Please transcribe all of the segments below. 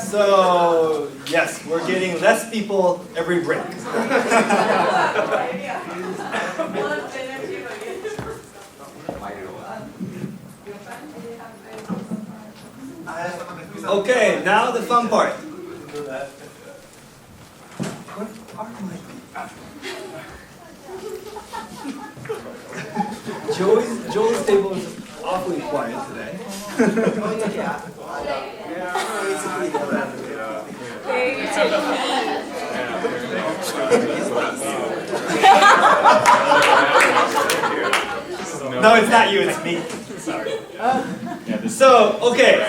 So, yes, we're getting less people every break. Okay, now the fun part. Joel's table is awfully quiet today. No, it's not you, it's me. Sorry. So, okay,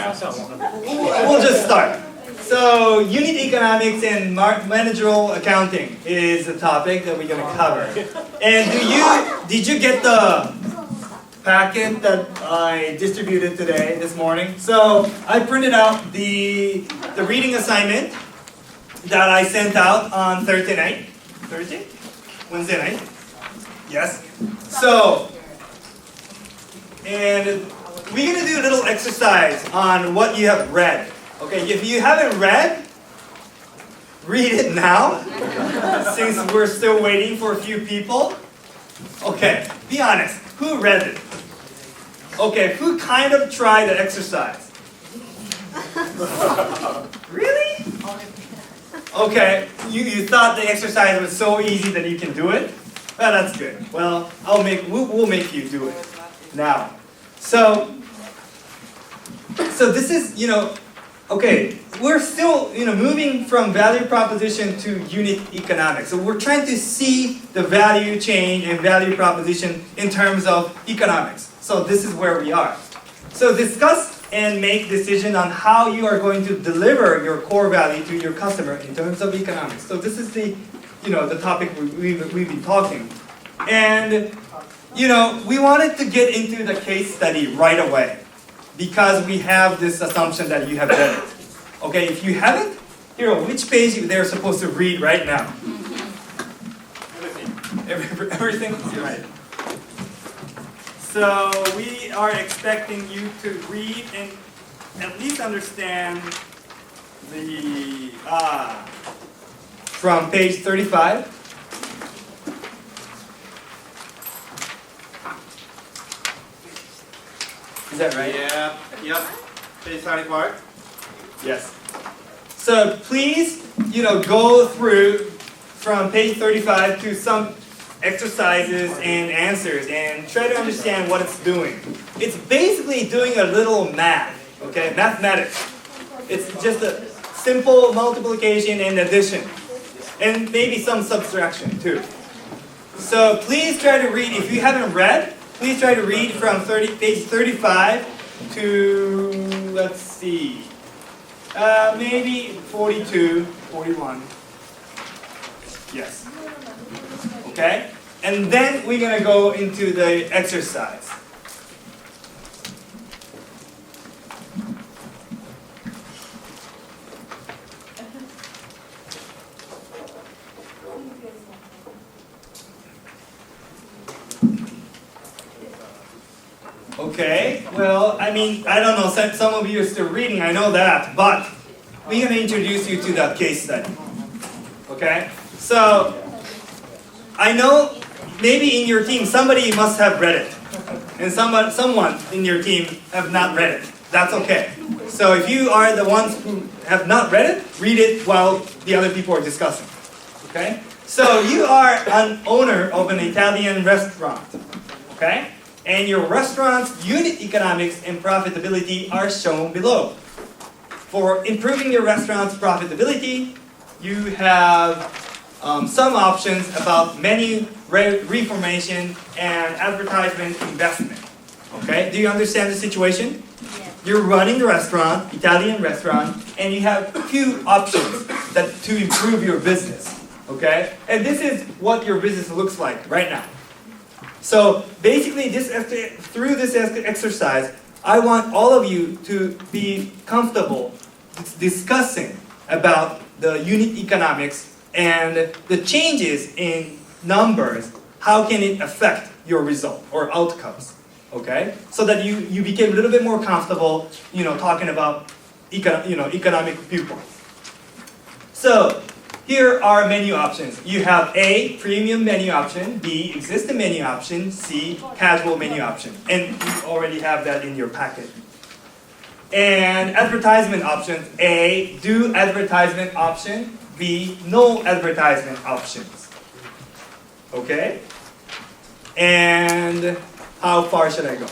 we'll just start. So, unit economics and managerial accounting is the topic that we're going to cover. And did you get the packet that I distributed this morning? So, I printed out the reading assignment that I sent out on Thursday night. Thursday? Wednesday night? Yes. So, and we're going to do a little exercise on what you have read. Okay, if you haven't read it now, since we're still waiting for a few people. Okay, be honest, who read it? Okay, who kind of tried the exercise? Really? Okay, you thought the exercise was so easy that you can do it? Well, that's good. Well, we'll make you do it now. So this is, okay, we're still, moving from value proposition to unit economics. So we're trying to see the value chain and value proposition in terms of economics. So this is where we are. So discuss and make decision on how you are going to deliver your core value to your customer in terms of economics. So this is the topic we've been talking. And, we wanted to get into the case study right away because we have this assumption that you have read it. Okay, if you haven't, which page they're supposed to read right now? Everything? You're right. So we are expecting you to read and at least understand from page 35. Is that right? Yeah. Yep. Page 35. Yes. So please, go through from page 35 to some exercises and answers and try to understand what it's doing. It's basically doing a little math, okay? Mathematics. It's just a simple multiplication and addition. And maybe some subtraction too. So please try to read, if you haven't read, please try to read from page 35 to, let's see, maybe 42, 41. Yes. Okay? And then we're going to go into the exercise. Okay, well, I don't know, some of you are still reading, I know that, but we're going to introduce you to that case study. Okay? So, I know maybe in your team somebody must have read it, and someone in your team have not read it. That's okay. So if you are the ones who have not read it, read it while the other people are discussing. Okay? So you are an owner of an Italian restaurant. Okay? And your restaurant's unit economics and profitability are shown below. For improving your restaurant's profitability, you have some options about menu reformation and advertisement investment. Okay, do you understand the situation? Yes. You're running a restaurant, Italian restaurant, and you have a few options to improve your business. Okay, and this is what your business looks like right now. So basically, through this exercise, I want all of you to be comfortable discussing about the unit economics and the changes in numbers. How can it affect your result or outcomes? Okay, so that you became a little bit more comfortable, talking about economic viewpoint. So here are menu options. You have A, premium menu option, B, existing menu option, C, casual menu option. And you already have that in your packet. And advertisement options, A, do advertisement option, B, no advertisement options. Okay? And how far should I go?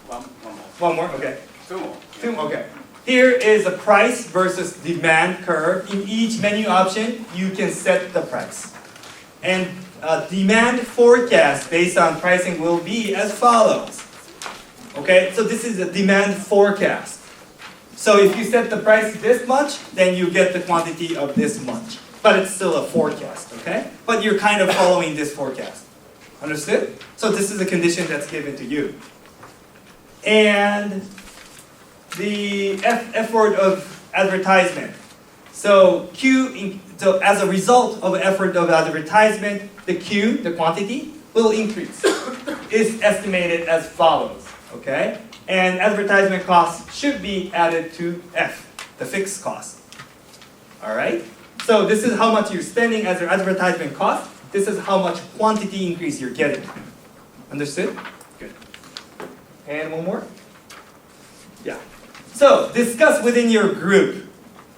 One more. One more? Okay. Two more. Two more, okay. Here is a price versus demand curve. In each menu option, you can set the price. And demand forecast based on pricing will be as follows. Okay, so this is a demand forecast. So if you set the price this much, then you get the quantity of this much. But it's still a forecast, okay? But you're kind of following this forecast. Understood? So this is a condition that's given to you. And the effort of advertisement. So so as a result of effort of advertisement, the Q, the quantity, will increase. Is estimated as follows. Okay? And advertisement costs should be added to F, the fixed cost. Alright? So this is how much you're spending as your advertisement cost. This is how much quantity increase you're getting. Understood? Good. And one more? Yeah. So discuss within your group.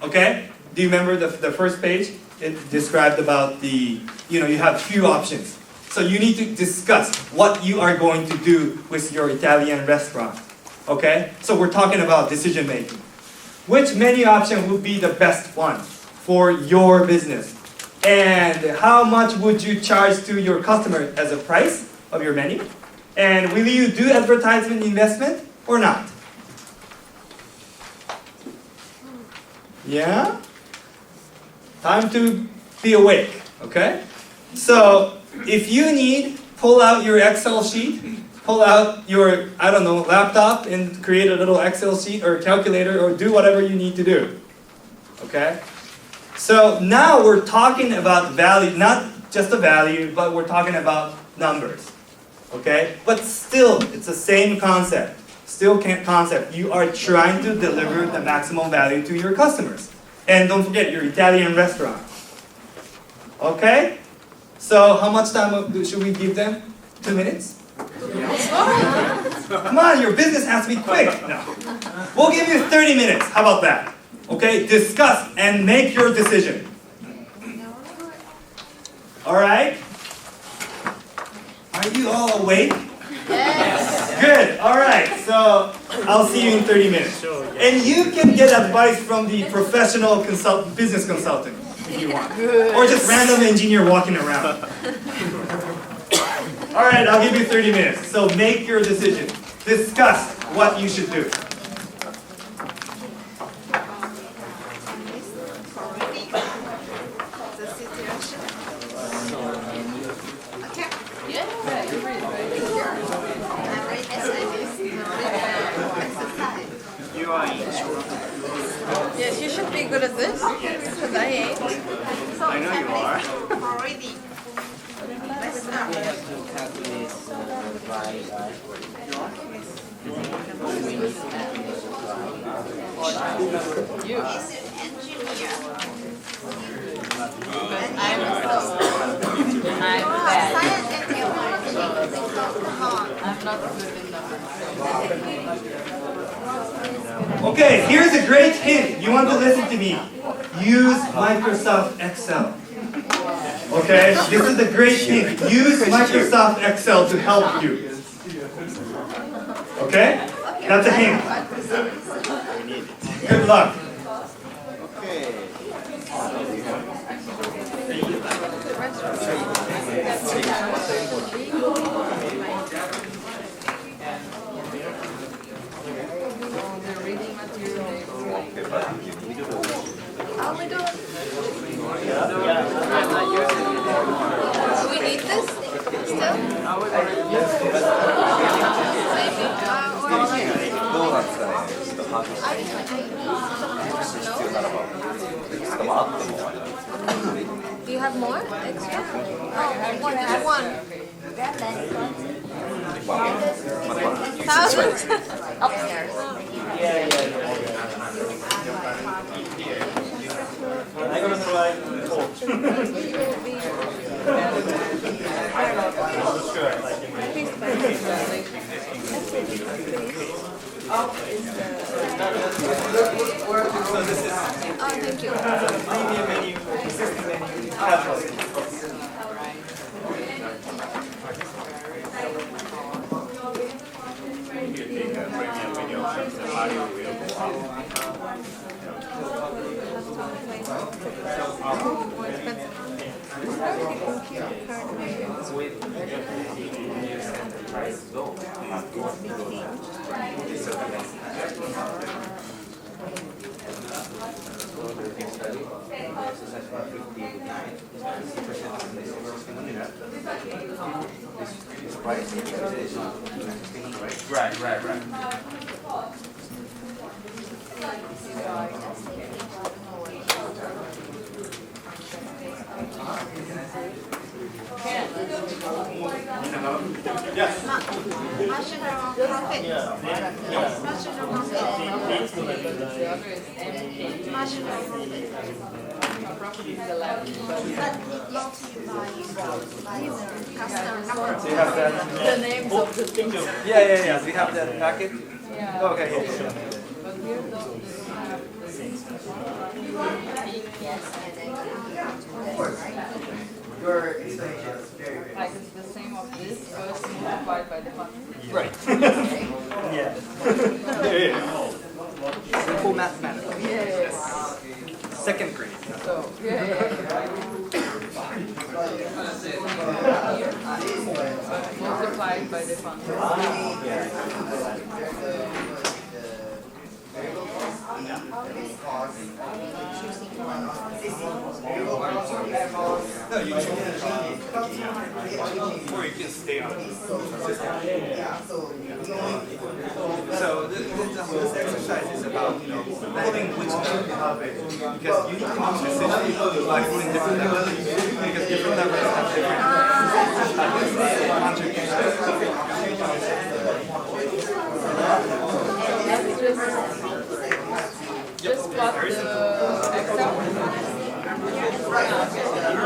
Okay? Do you remember the first page? It described about the, you have few options. So you need to discuss what you are going to do with your Italian restaurant. Okay? So we're talking about decision making. Which menu option would be the best one for your business? And how much would you charge to your customer as a price of your menu? And will you do advertisement investment or not? Yeah? Time to be awake, okay? So if you need, pull out your Excel sheet, pull out your, laptop and create a little Excel sheet or calculator or do whatever you need to do. Okay? So now we're talking about value, not just the value, but we're talking about numbers. Okay? But still, it's the same concept. Still concept. You are trying to deliver the maximum value to your customers. And don't forget, your Italian restaurant. Okay? So how much time should we give them? 2 minutes? Come on, your business has to be quick. No. We'll give you 30 minutes. How about that? Okay? Discuss and make your decision. Alright? Are you all awake? Yes. Good. Alright. So I'll see you in 30 minutes. And you can get advice from the professional business consultant if you want. Or just random engineer walking around. Alright, I'll give you 30 minutes. So make your decision. Discuss what you should do. You are in. Yes, you should be good at this. Because I ain't. I know you are. Already. Let's start. You. He's an engineer. I'm bad. Science and technology. Come on. I'm not good in numbers. Okay, here's a great hint. You want to listen to me. Use Microsoft Excel. Okay, this is a great hint. Use Microsoft Excel to help you. Okay? That's a hint. Good luck. Okay. How we doing? Do we need this still? Do you have more extra? Oh, one. Thousands? Upstairs. So this is Oh, thank you. premium menu, existing menu, casual. Right. Yes. Mushroom confit. Mushroom confit. Mushroom confit. But not by the customer number. Do you have that? The names of the things. Yeah. We have that packet. Yeah. Okay. Yeah. But here don't have the names. Your explanation is very good. Like it's the same of this first multiplied by the hundred. Right. Yeah. Simple mathematics. Yes. Second grade. So yeah. Multiplied by the hundred. No, you choose or you can stay on it. So this exercise is about pulling which number, because you need to make decisions by pulling different numbers, because different numbers have different contributions. Just plot the Excel.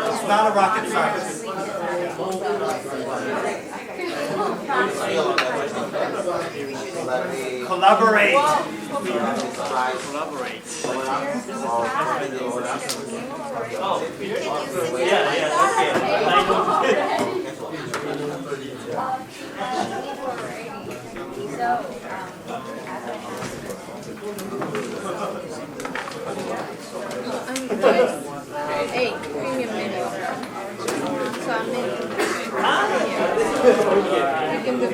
It's not a rocket science. Collaborate. I'm doing A, premium menu. So I'm in. You can do B.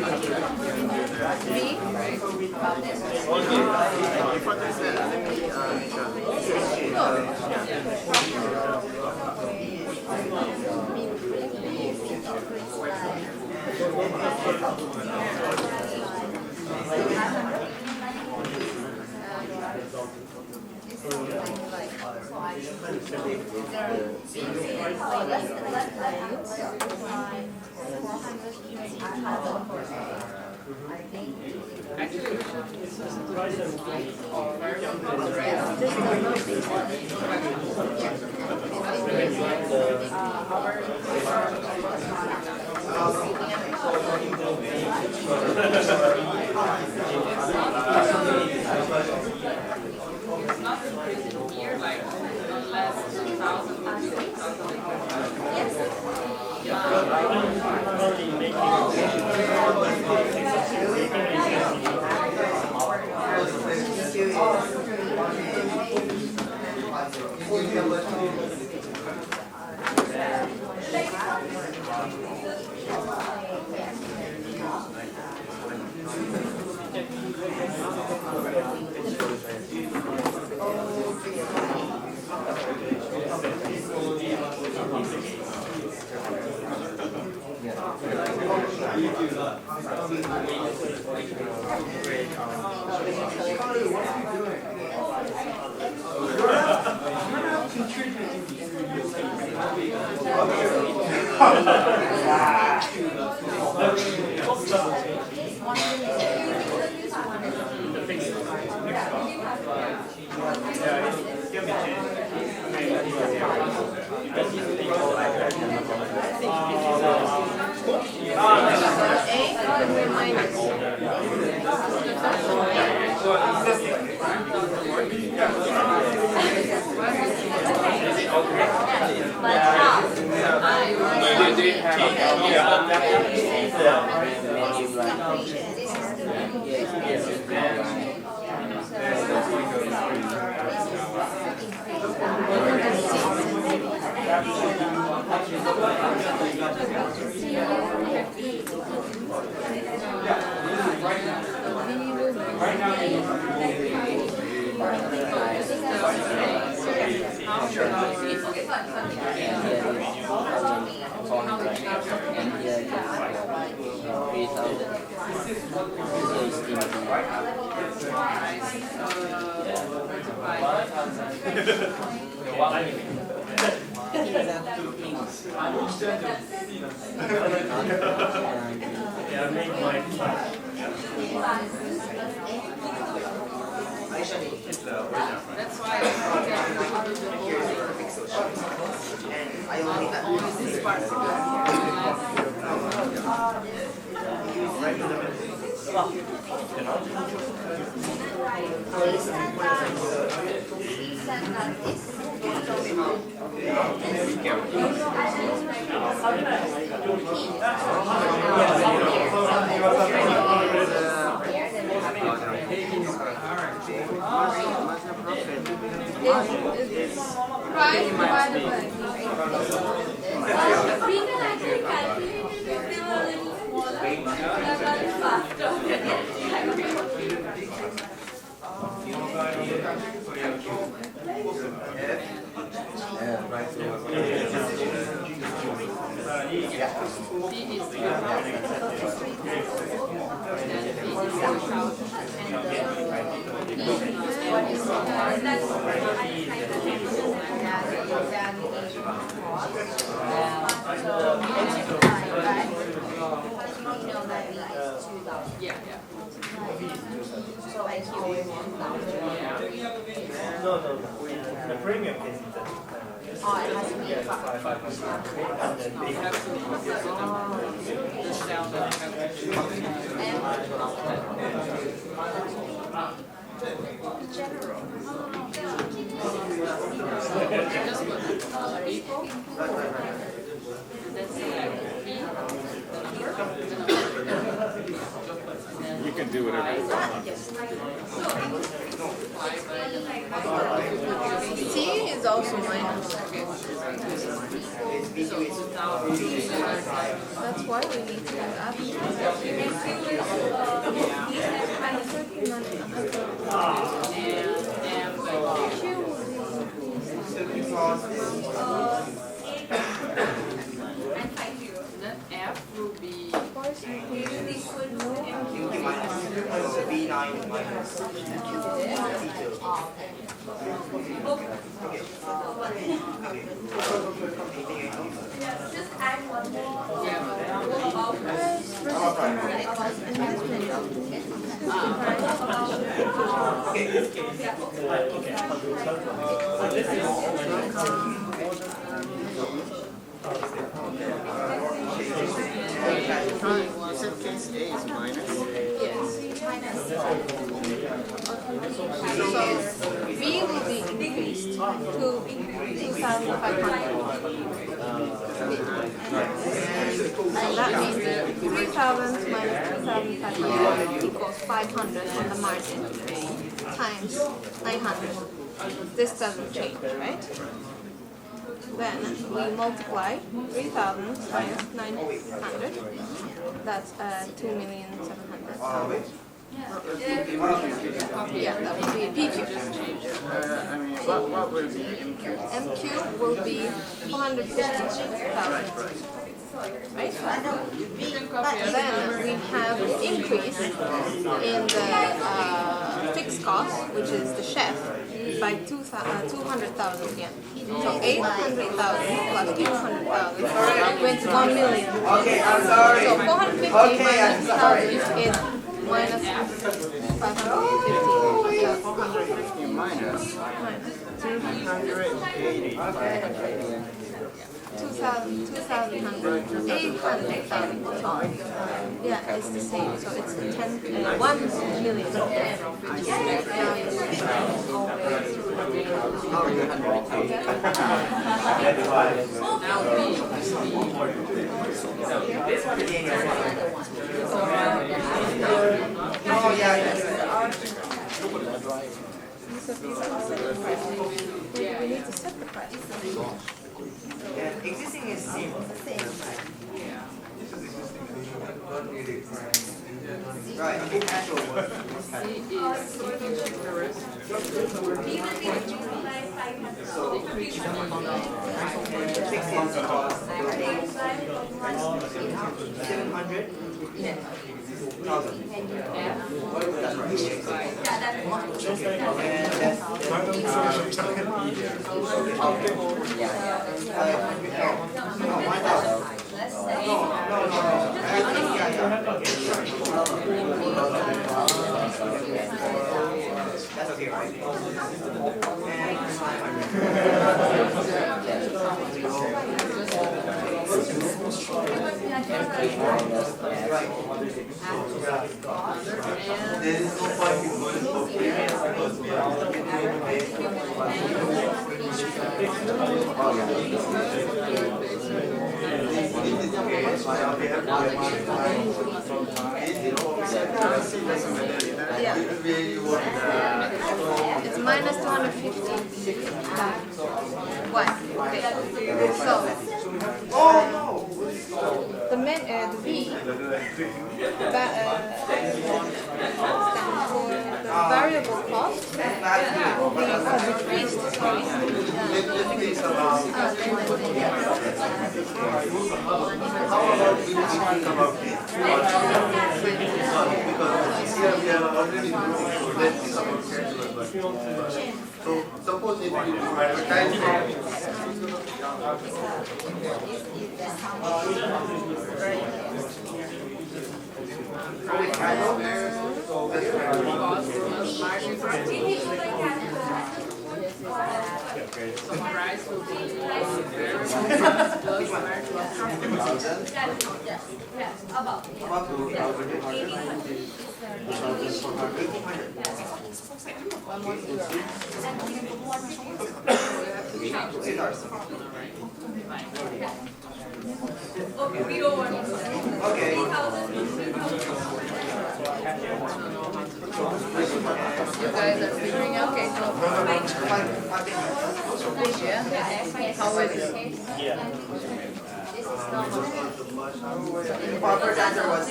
Yeah, make my That's why And I only got this part. Right divided by. We can actually calculate it if they were a little smaller. That one is faster. Yeah, yeah. no. The premium is You can do whatever you want. T is also minus. That's why we need to add. Then F will be B9 minus Just add one more. Case A is minus. Yes. So B will be increased to 2,500. And that means 3,000 minus 2,500 equals 500 on the margin times 900. This doesn't change, right? Then we multiply 3,000 times 900. That's 2,700,000. Yeah, that would be PQ. What will be MQ? MQ will be 450,000. Right? Then we have an increase in the fixed cost, which is the chef, by 200,000 yen. So 800,000 plus 200,000 went to 1 million. Okay, I'm sorry. So 450 minus 2,000 is minus 550. Yeah, 450 Minus minus 280. 2,000, 2,100, 800,000. Yeah, it's the same. So it's 1 million. Oh, yeah, yes. We need to set the price. Yeah, existing is same. Right, okay, actual work. C is B will be 3,500. fixed is cost 700,000. That's right. And that's 1,000. No. I think, that's okay, right? And 500. Right. There is no point in going for payments because we are going to pay It's minus 250. What? Okay. So the V stands for the variable cost will be decreased. Sorry. So suppose if you advertise So price will be okay. You guys are figuring out. Okay, so yeah. How is it? Proper answer was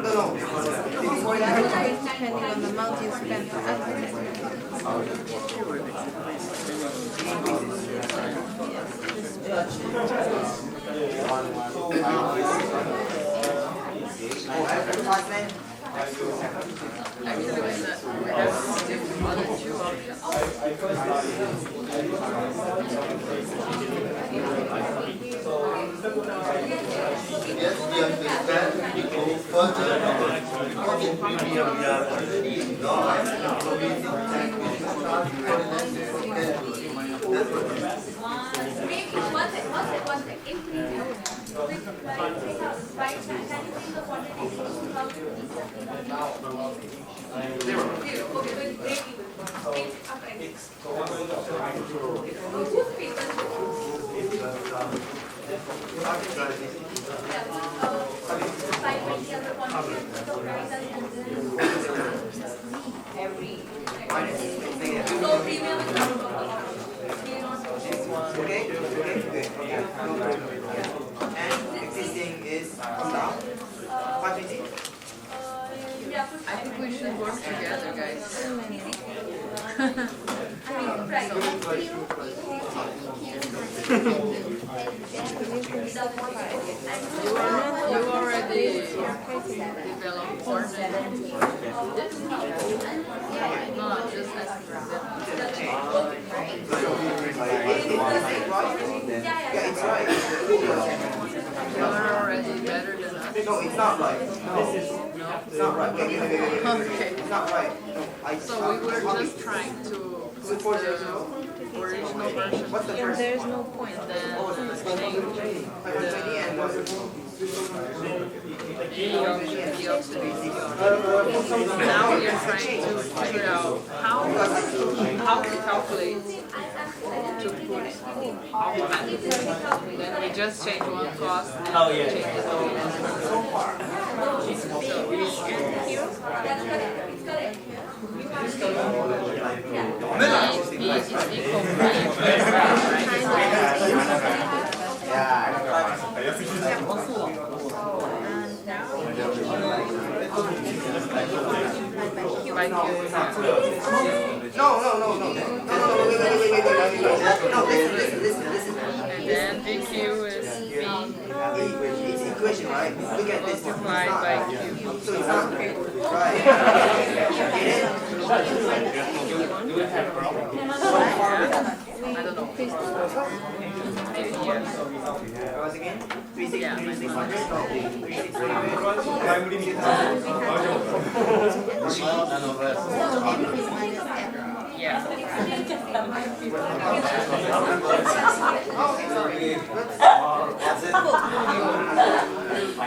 no. Depending on the amount you spend for advertising. Advertisement. Actually, we have other two options. yes, we understand, we go further because in premium we are already not provision and we should start that's what it is. Maybe one sec. In premium, with like 3,000, right? Can you see the quantity? 2,000. Zero. Okay, but break even. After X. Who's paying? So premium is not Okay. And existing is down. 520. yeah, I think we should work together, guys. right. You already developed course. No, just asking for them. Yeah, it's right. You are already better than us. No, it's not right. No, it's not right. Okay. It's not right. No, So we were just trying to put the original version. What's the first? There's no point. Then change 520 and what's the the option. Now we are trying to figure out how to calculate to put automatically. Then we just change one cost and change the other. B is equal to No. Wait. No, listen. And then VQ is V It's equation, right? Look at this. multiplied by Q. So it's not right. I don't know. Maybe yes. Once again, 360, Yeah. 360. Yeah.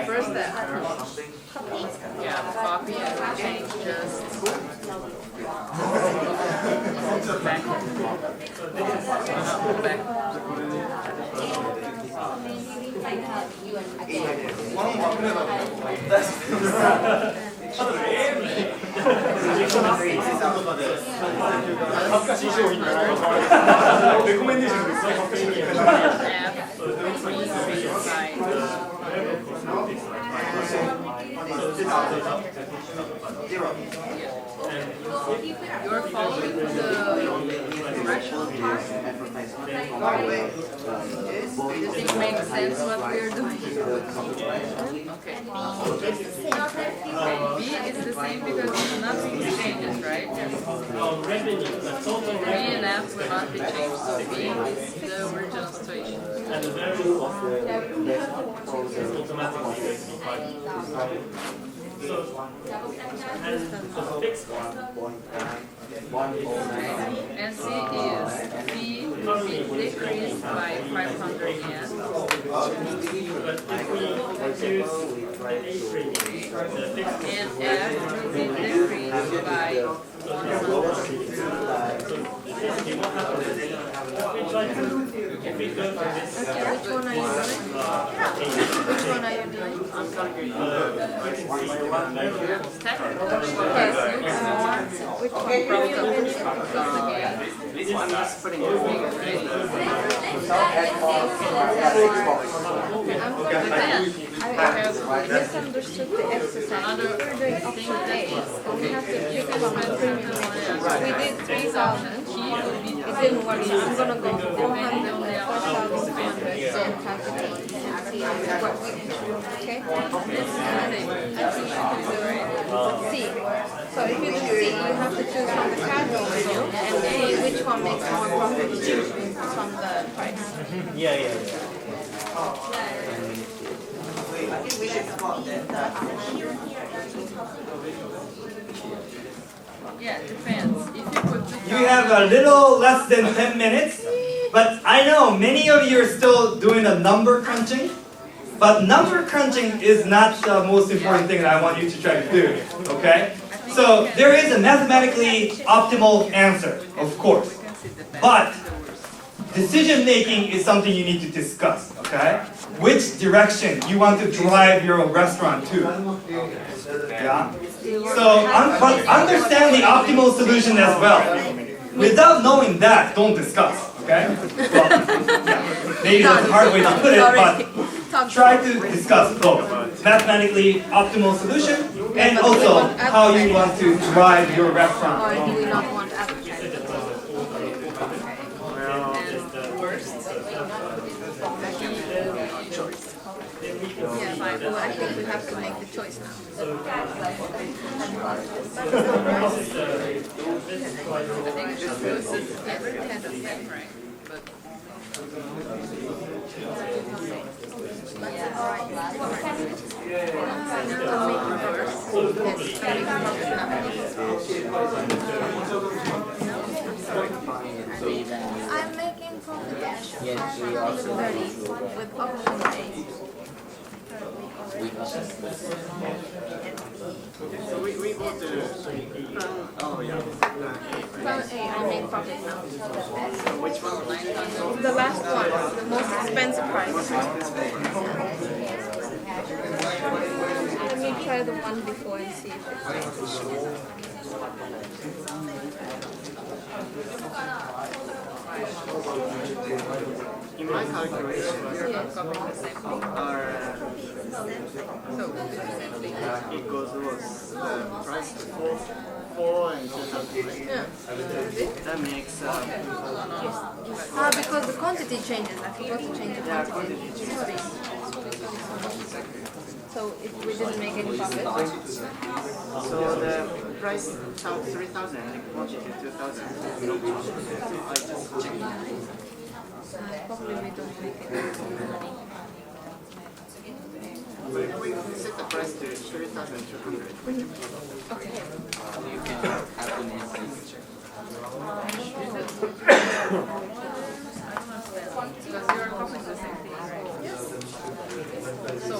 First step. Yeah, copy and change just back. Back. You're following the rational part. Does it make sense what we're doing? Okay. B is the same because nothing changes, right? B and F will not be changed, so B is the original situation. And C is B decreased by 500 yen. And F will be decreased by 100. Okay, which one are you doing? Which one are you doing? Technically, Yes, which one? this one is putting the figure, right? I misunderstood the exercise. We were doing option A, and we have to pick from the premium menu. We did 3,000. It didn't work, so I'm gonna go 400, 4,200, and calculate and see if it works. Okay? C. So if you do C, you have to choose from the casual menu and see which one makes more profit from the price. I think we should swap that. Yeah, depends. If you put the You have a little less than 10 minutes, but I know many of you are still doing a number crunching, but number crunching is not the most important thing that I want you to try to do, okay? So there is a mathematically optimal answer, of course, but decision making is something you need to discuss, okay? Which direction you want to drive your restaurant to. Yeah? So understand the optimal solution as well. Without knowing that, don't discuss, okay? Well, yeah, maybe that's a hard way to put it, but try to discuss both. Mathematically optimal solution and also how you want to drive your restaurant. Or do we not want advertising? Yeah, fine. Well, I think we have to make the choice now. everything has a step, right? But I'm making profit at 530 with option A. So we go to oh yeah. Plan A, I make profit now. Which one? The last one, the most expensive price. Let me try the one before and see if it works. In my calculation, copying the same thing. so So, do the same thing. it goes was the price before 2004 and 2003. Yeah. That makes Because the quantity changes. I forgot to change the quantity. Sorry. So if we didn't make any profit. so the price 3,000 and the quantity 2,000. I just checked. Probably we don't make any money. We set the price to 3,200. Okay. Because you're copying the same thing, right? Yes. So,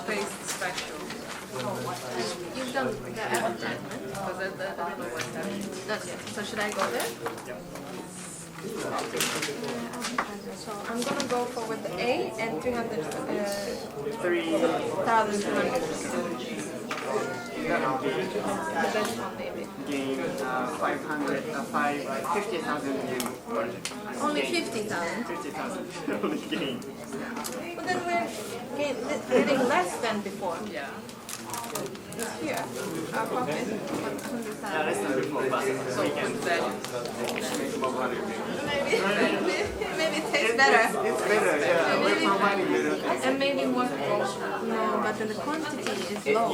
paste special. You've done the advertisement. Because I don't know what's happening. That's it. So should I go there? So I'm gonna go for with the A and 300. 3,200. That will be The best one maybe. gain 50,000 gain. Only 50,000. 50,000 only gain. But then we're getting less than before. Yeah. It's here. Our profit. Yeah, 100,000. less than before, but So, we can then, make more money. Maybe it tastes better. It's better, yeah. We're providing you. And maybe more. No, but then the quantity is low.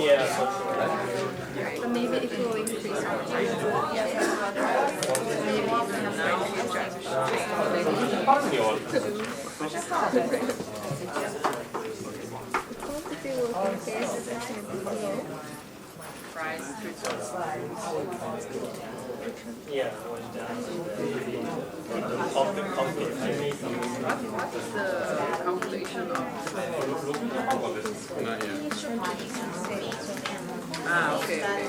So maybe it will increase our time. Maybe we have the quantity will increase. It's actually low. price. Yeah, of the company. What is the calculation of? Not yet. Ah, okay, okay.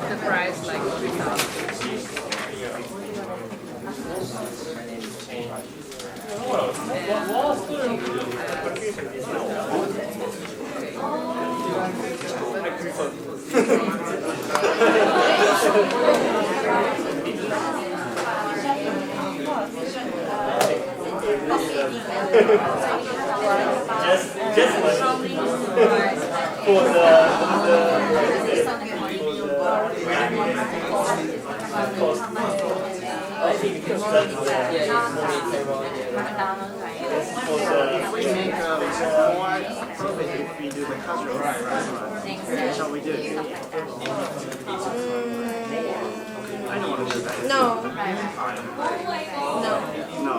The price like 3,000. Just for the I think because that's We make more profit if we do the casual. Shall we do it? I don't want to do that. No. No.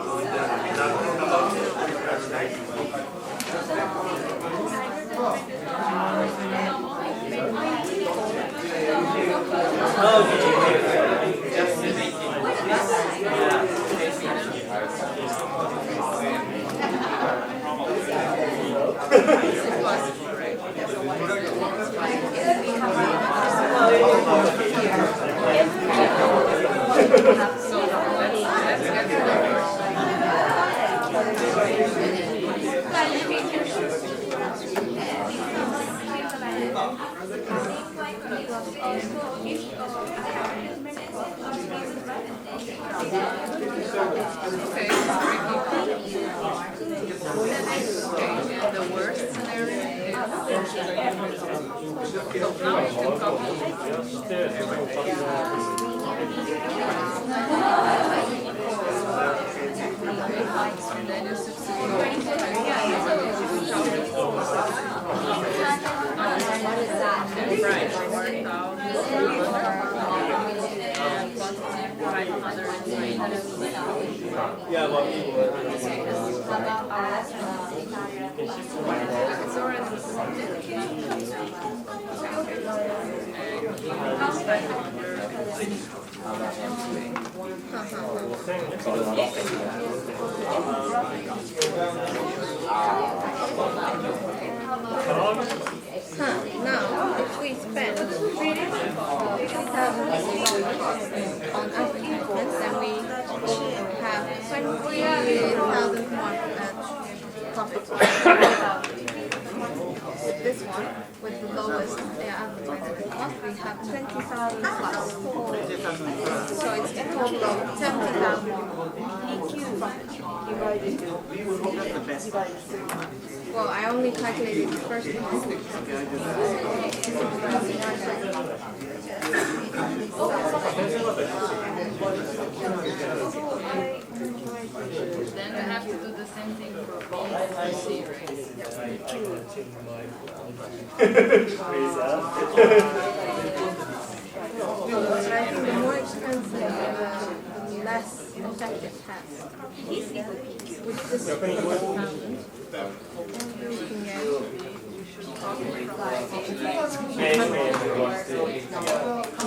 And the worst scenario is so now you can copy and then you yeah, well, Now, if we spend 3,000 on advertisements, then we have 20,000 more profit. This one with the lowest advertising cost, we have 20,000 plus. So it's a total of 70,000 Well, I only calculated the first one. Then we have to do the same thing for B and C, right? But I think the more expensive, the less effective test. Which this is 20,000. We can get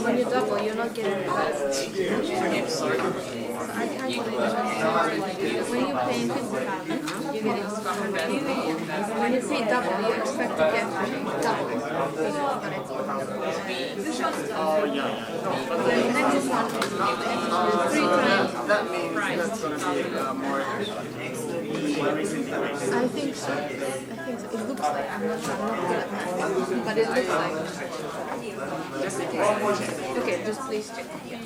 when you double, you're not getting the best. So I calculated when you pay 50,000, you're getting 100. When you pay double, you expect to get double. But it's 100. The next one is 3 times. That means that's going to be more I think so. I think so. It looks like, I'm not sure, I'm not good at math, but it looks like. Okay, just please check. Yeah.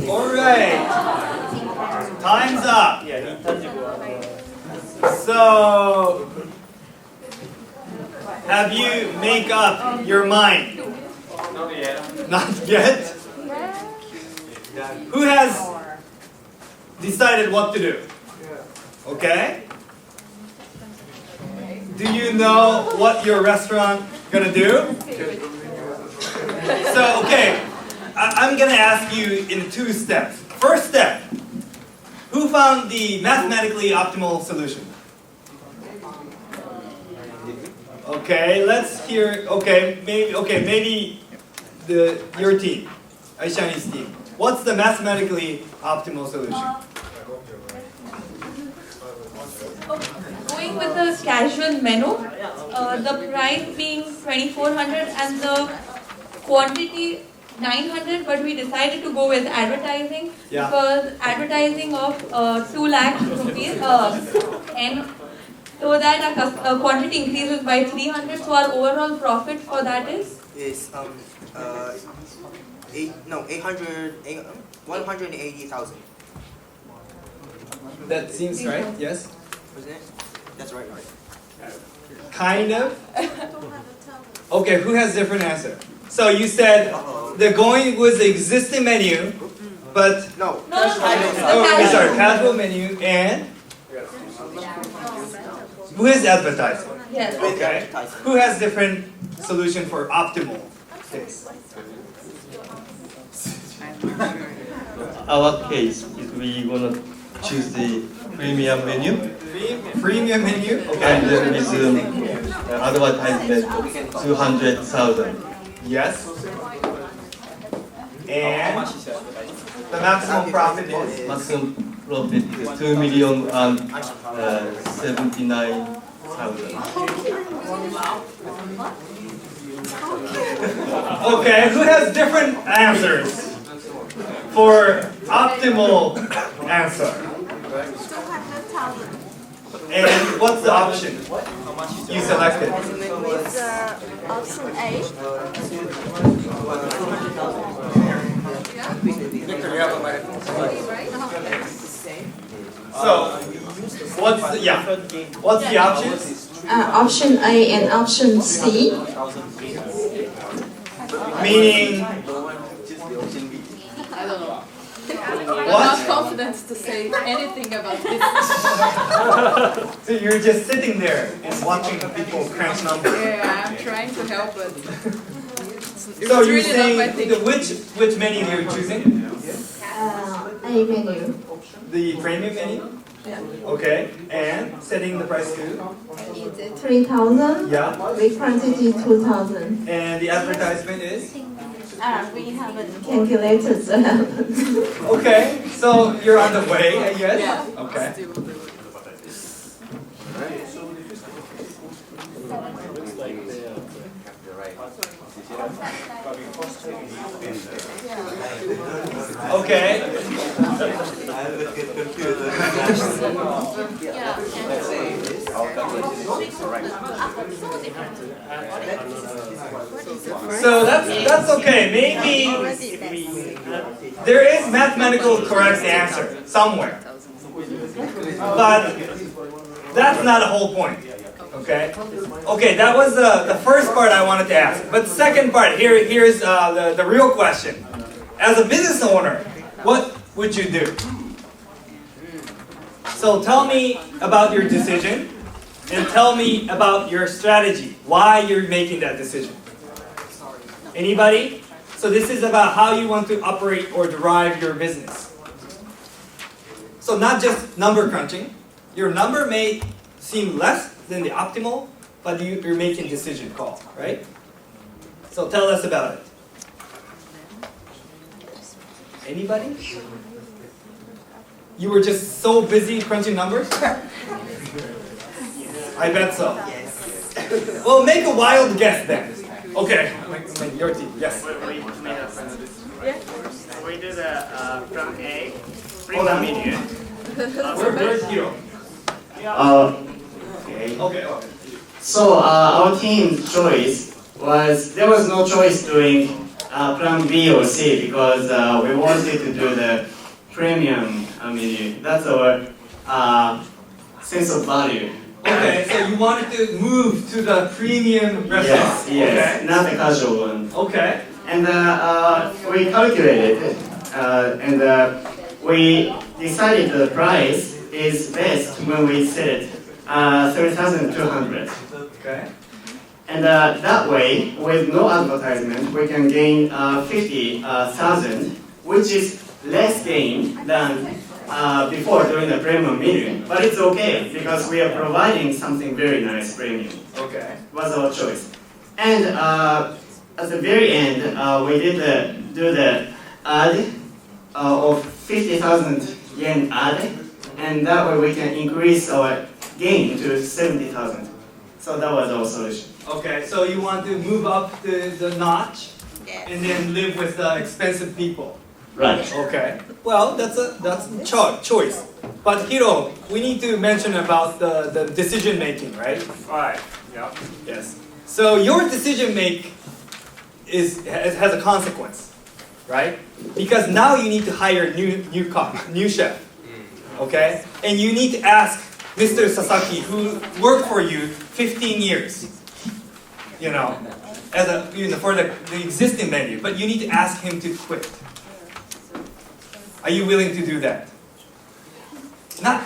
Alright, time's up. So, have you make up your mind? Not yet. Who has decided what to do? Okay. Do you know what your restaurant gonna do? So, okay, I'm gonna ask you in 2 steps. First step, who found the mathematically optimal solution? Okay, let's hear. Okay, maybe your team, Aishani's team. What's the mathematically optimal solution? Going with the casual menu, the price being 2,400 and the quantity 900, but we decided to go with advertising because advertising of 2 lakh rupees and so that our quantity increases by 300. So our overall profit for that is 180,000. That seems right. Yes. Wasn't it? That's right. Kind of. Okay, who has different answer? So you said they're going with the existing menu, but casual menu and who is advertising? yes. Okay. Who has different solution for optimal taste? Our case is we gonna choose the premium menu Premium menu. and with advertisement 200,000. Yes. And the maximum profit is Maximum profit is 2,079,000. Okay, who has different answers for optimal answer? 200,000. And what's the option you selected? With option A. So, what's the options? Option A and option C. Meaning, I don't know. I'm what? not confident to say anything about this. So you're just sitting there and watching people crunch numbers. Yeah, I'm trying to help, but So you're really not my saying thing. which menu you're choosing? A menu. The premium menu? Yeah. Okay, and setting the price to? 3,000. Yeah. With quantity 2,000. And the advertisement is? We haven't calculated that. Okay, so you're on the way, I guess? Yeah. Okay. Still do it. Okay. So that's okay. Maybe there is mathematical correct answer somewhere. But that's not the whole point. Okay? Okay, that was the first part I wanted to ask. But second part, here's the real question. As a business owner, what would you do? So tell me about your decision and tell me about your strategy, why you're making that decision. Anybody? So this is about how you want to operate or drive your business. So not just number crunching. Your number may seem less than the optimal, but you're making decision call, right? So tell us about it. Anybody? You were just so busy crunching numbers? I bet so. Well, make a wild guess then. Okay, your team, yes. We do the from A, Hold on. menu. Where's Hiro? Okay. Okay. So our team's choice was there was no choice doing plan B or C because we wanted to do the premium menu. That's our sense of value. Okay, so you wanted to move to the premium restaurant. Yes, not the casual one. Okay. And we calculated and we decided the price is best when we set it 30,200. Okay. And that way, with no advertisement, we can gain 50,000, which is less gain than before doing the premium menu. But it's okay because we are providing something very nice premium. Okay. Was our choice. And at the very end, we did do the ad of 50,000 yen ad, and that way we can increase our gain to 70,000. So that was our solution. Okay, so you want to move up the notch and then live with expensive people. Right. Okay. Well, that's a choice. But Hiro, we need to mention about the decision making, right? Right. Yeah. Yes. So your decision make has a consequence, right? Because now you need to hire new cook, new chef. Okay? And you need to ask Mr. Sasaki, who worked for you 15 years, for the existing menu, but you need to ask him to quit. Are you willing to do that? Not.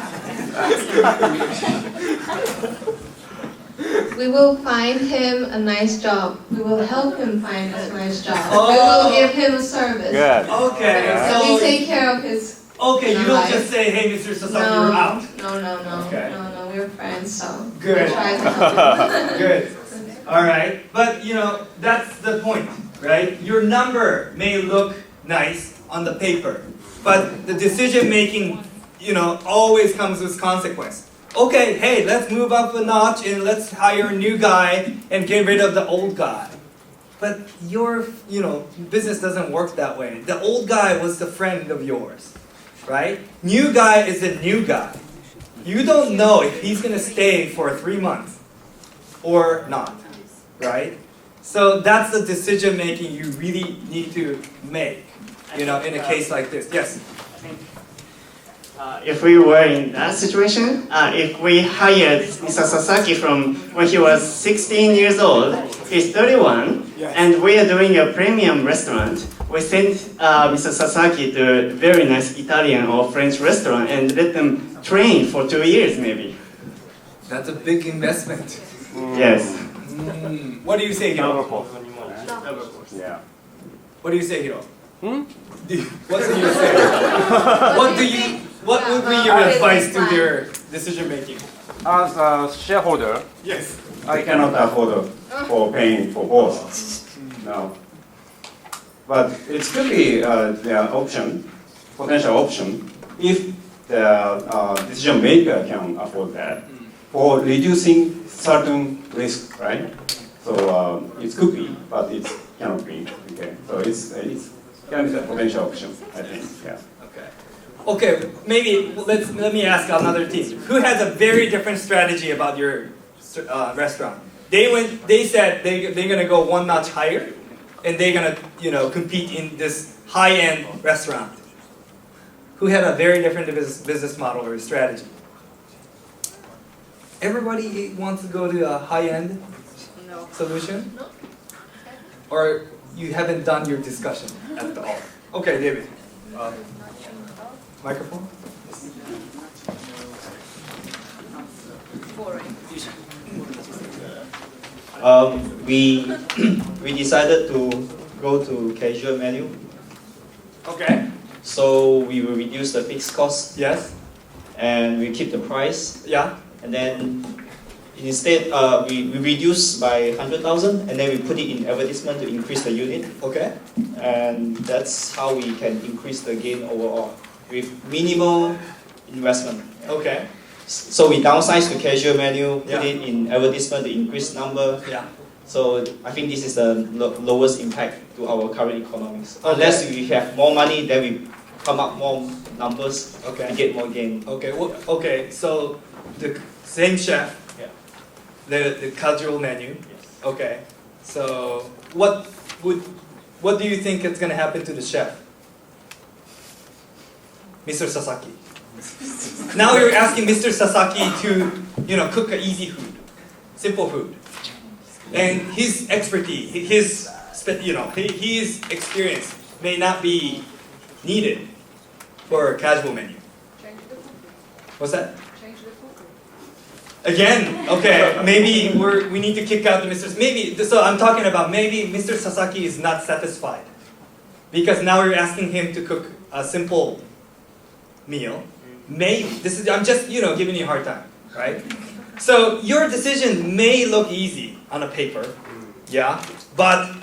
We will find him a nice job. We will help him find a nice job. Oh. We will give him a service. Okay. So we take care of his. Okay, you don't just say, "Hey, Mr. Sasaki, you're out." No. Okay. No, we're friends, so Good. we try to help him. Good. All right, but that's the point, right? Your number may look nice on the paper, but the decision making, always comes with consequence. okay, hey, let's move up a notch and let's hire a new guy and get rid of the old guy. But your, business doesn't work that way. The old guy was the friend of yours, right? New guy is a new guy. You don't know if he's gonna stay for 3 months or not, right? So that's the decision making you really need to make, in a case like this. Yes? If we were in that situation, if we hired Mr. Sasaki from when he was 16 years old, he's 31, and we are doing a premium restaurant, we sent Mr. Sasaki to a very nice Italian or French restaurant and let them train for 2 years maybe. That's a big investment. Yes. What do you say, Hiro? Yeah. What do you say, Hiro? What do you say? What would be your advice to their decision making? As a shareholder, Yes. I cannot afford for paying for both. No. But it could be the potential option, if the decision maker can afford that, for reducing certain risk, right? So it could be, but it cannot be. Okay. So it's can be a potential option, I think. Yeah. Okay, maybe let me ask another team. Who has a very different strategy about your restaurant? They said they're gonna go one notch higher, and they're gonna compete in this high-end restaurant. Who had a very different business model or strategy? Everybody wants to go to a high-end solution? No. Or you haven't done your discussion at all? Okay, David. Microphone? We decided to go to casual menu. Okay. So we will reduce the fixed cost. Yes. And we keep the price. Yeah. And then instead we reduce by 100,000 and then we put it in advertisement to increase the unit. Okay. And that's how we can increase the gain overall with minimal investment. Okay. So we downsize to casual menu, put it in advertisement to increase number. Yeah. So I think this is the lowest impact to our current economics. Okay. Unless we have more money, then we come up more numbers, Okay. we get more gain. Okay. Well, okay. So the same chef. Yeah. The casual menu. Yes. Okay. So what do you think is going to happen to the chef, Mr. Sasaki? Now you're asking Mr. Sasaki to cook an easy food, simple food, and his expertise, his experience may not be needed for a casual menu. What's that? Again, okay, maybe we need to kick out the Mr. So I'm talking about maybe Mr. Sasaki is not satisfied because now you're asking him to cook a simple meal. Maybe I'm just giving you a hard time, right? So your decision may look easy on a paper, yeah, but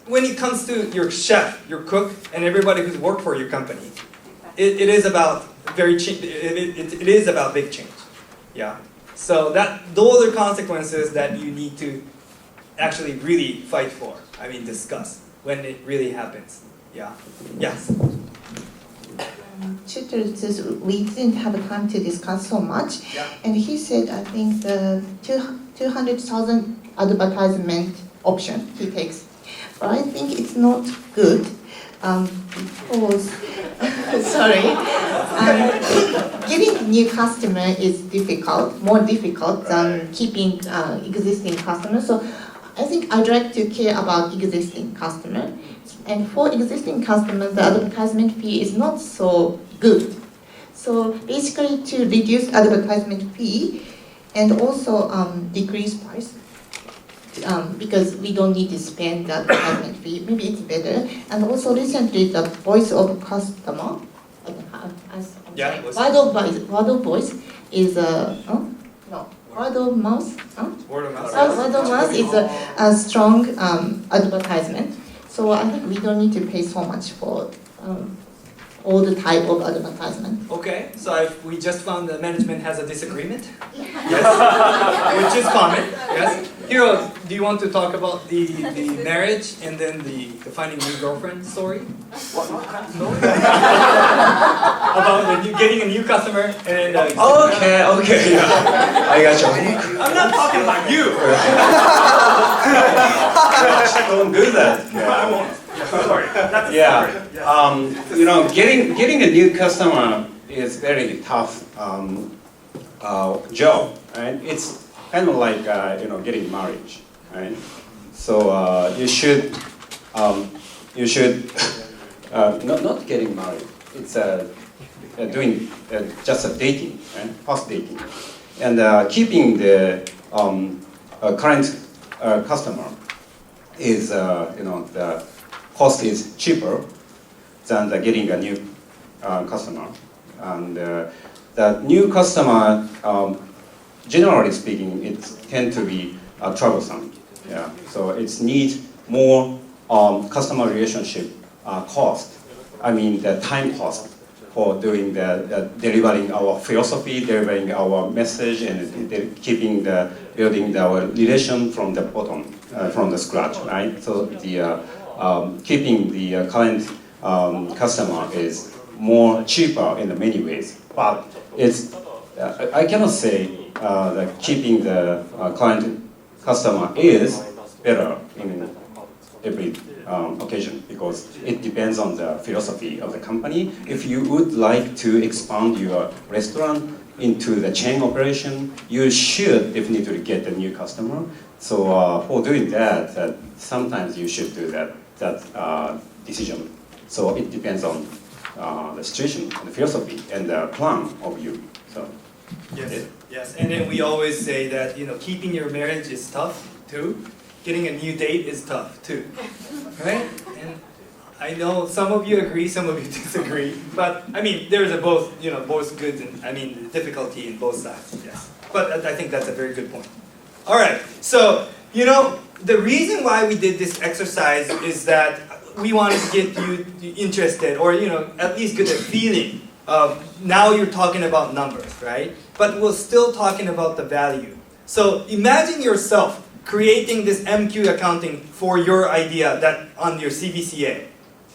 when it comes to your chef, your cook, and everybody who's worked for your company, it is about it is about big change, yeah. So those are consequences that you need to actually really fight for. I mean, discuss when it really happens. Yeah. Yes. We didn't have time to discuss so much, and he said I think the 200,000 advertisement option he takes, but I think it's not good because getting new customer is more difficult than keeping existing customers. So I think I'd like to care about existing customer. And for existing customers, the advertisement fee is not so good. So basically to reduce advertisement fee and also decrease price, because we don't need to spend the advertisement fee, maybe it's better. And also recently the voice of customer, word of voice is word of mouth. Word of mouth. Word of mouth is a strong advertisement. So I think we don't need to pay so much for all the type of advertisement. Okay, so we just found the management has a disagreement. Yes, which is common. Yes. Hiro, do you want to talk about the marriage and then the finding new girlfriend story? About getting a new customer and. Okay, yeah. I got you. I'm not talking about you. Don't do that. I won't. Sorry. That's Yeah. Getting a new customer is very tough job, right? It's kind of like getting married, right? So you should not getting married. It's doing just a dating, right? First dating, and keeping the current customer is the cost is cheaper than getting a new customer, and the new customer, generally speaking, it tends to be troublesome. Yeah, so it's need more customer relationship cost. I mean the time cost for doing the delivering our philosophy, delivering our message, and keeping building our relation from the bottom, from the scratch, right? So the keeping the current customer is more cheaper in many ways, but it's I cannot say that keeping the current customer is better in every occasion, because it depends on the philosophy of the company. If you would like to expand your restaurant into the chain operation, you should definitely get a new customer. So for doing that, sometimes you should do that decision. So it depends on the situation, the philosophy, and the plan of you. So yes, and then we always say that keeping your marriage is tough too. Getting a new date is tough too, right? And I know some of you agree, some of you disagree, but I mean there's both good and difficulty in both sides. Yes, but I think that's a very good point. All right, so the reason why we did this exercise is that we wanted to get you interested, or at least get a feeling of, now you're talking about numbers, right? But we're still talking about the value. So imagine yourself creating this MQ accounting for your idea that on your CBCA,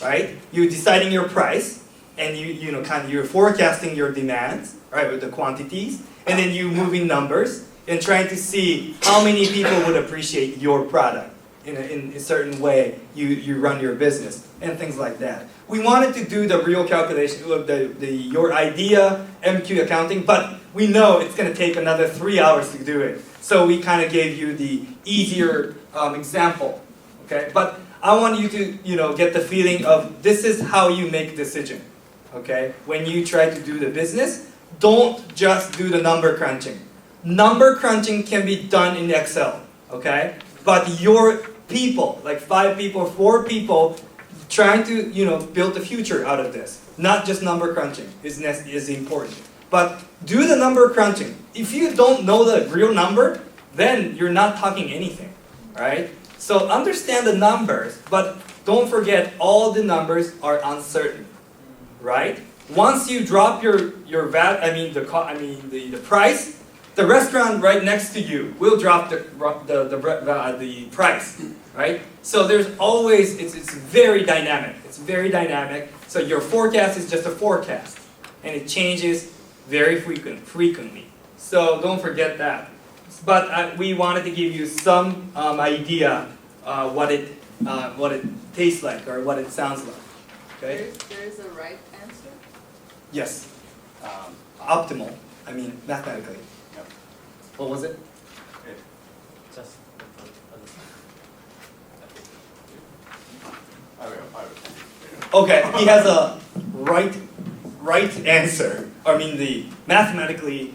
right? You're deciding your price, and you're forecasting your demands, right, with the quantities, and then you moving numbers and trying to see how many people would appreciate your product in a certain way you run your business and things like that. We wanted to do the real calculation of your idea MQ accounting, but we know it's going to take another 3 hours to do it. So we kind of gave you the easier example, okay? But I want you to get the feeling of this is how you make decision, okay? When you try to do the business, don't just do the number crunching. Number crunching can be done in Excel, okay? But your people, like 5 people, 4 people, trying to build the future out of this. Not just number crunching is important. But do the number crunching. If you don't know the real number, then you're not talking anything, right? So understand the numbers, but don't forget all the numbers are uncertain, right? Once you drop the price, the restaurant right next to you will drop the price, right? So there's always, it's very dynamic. It's very dynamic. So your forecast is just a forecast, and it changes very frequently. So don't forget that. But we wanted to give you some idea what it tastes like or what it sounds like. Okay. There is a right answer. Yes. Optimal. Mathematically. What was it? Just okay, he has a right answer. The mathematically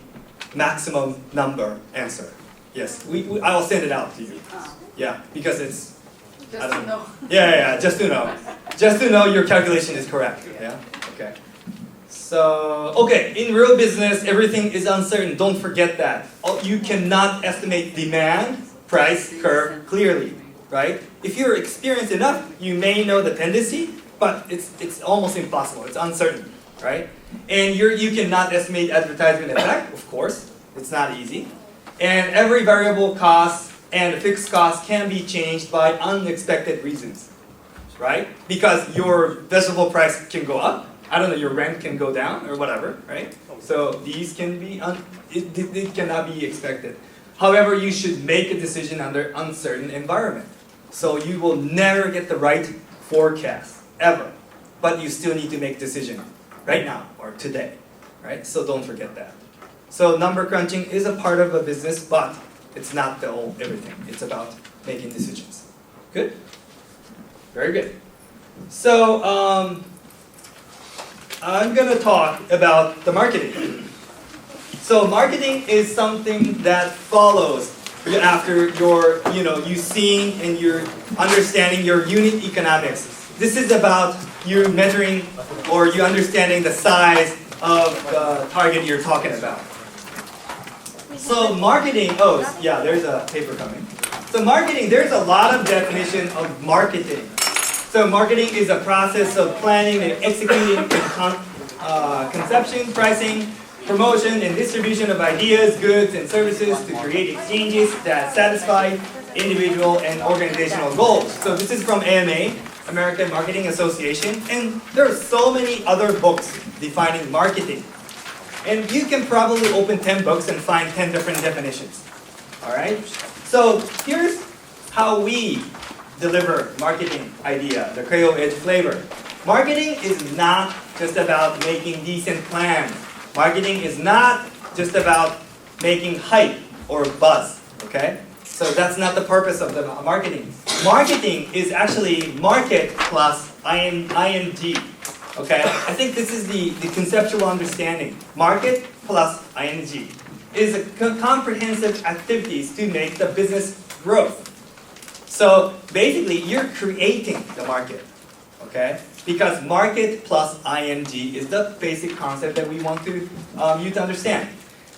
maximum number answer. Yes, I'll send it out to you. Yeah, because it's Just to know. Yeah, just to know. Just to know your calculation is correct. Yeah. Okay. So, okay, in real business, everything is uncertain. Don't forget that. You cannot estimate demand, price, curve clearly, right? If you're experienced enough, you may know the tendency, but it's almost impossible. It's uncertain, right? And you cannot estimate advertisement effect, of course. It's not easy. And every variable cost and fixed cost can be changed by unexpected reasons, right? Because your vegetable price can go up. I don't know, your rent can go down or whatever, right? So these can be, it cannot be expected. However, you should make a decision under uncertain environment. So you will never get the right forecast, ever. But you still need to make decision right now or today, right? So don't forget that. So number crunching is a part of a business, but it's not the whole everything. It's about making decisions. Good? Very good. So I'm going to talk about the marketing. So marketing is something that follows after you seeing and you're understanding your unit economics. This is about you measuring or you understanding the size of the target you're talking about. So marketing, there's a paper coming. So marketing, there's a lot of definition of marketing. So marketing is a process of planning and executing conception, pricing, promotion, and distribution of ideas, goods, and services to create exchanges that satisfy individual and organizational goals. So this is from AMA, American Marketing Association, and there are so many other books defining marketing. And you can probably open 10 books and find 10 different definitions. All right? So here's how we deliver marketing idea, the Keio Edge flavor. Marketing is not just about making decent plans. Marketing is not just about making hype or buzz, okay? So that's not the purpose of the marketing. Marketing is actually market plus ing, okay? I think this is the conceptual understanding. Market plus ing is a comprehensive activities to make the business growth. So basically, you're creating the market, okay? Because market plus ing is the basic concept that we want you to understand.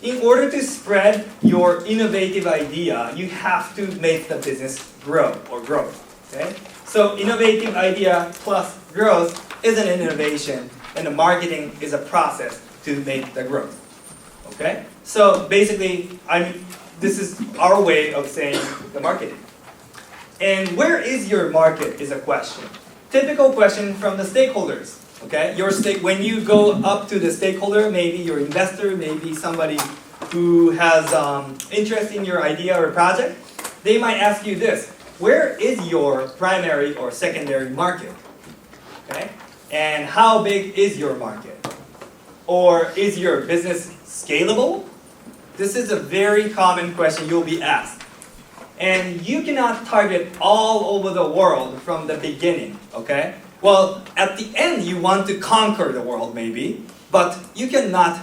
In order to spread your innovative idea, you have to make the business grow or growth, okay? So innovative idea plus growth is an innovation, and the marketing is a process to make the growth, okay? So basically, this is our way of saying the marketing. And where is your market is a question. Typical question from the stakeholders. Okay, when you go up to the stakeholder, maybe your investor, maybe somebody who has interest in your idea or project, they might ask you this: where is your primary or secondary market? Okay, and how big is your market? Or is your business scalable? This is a very common question you'll be asked. And you cannot target all over the world from the beginning, okay? Well, at the end, you want to conquer the world, maybe, but you cannot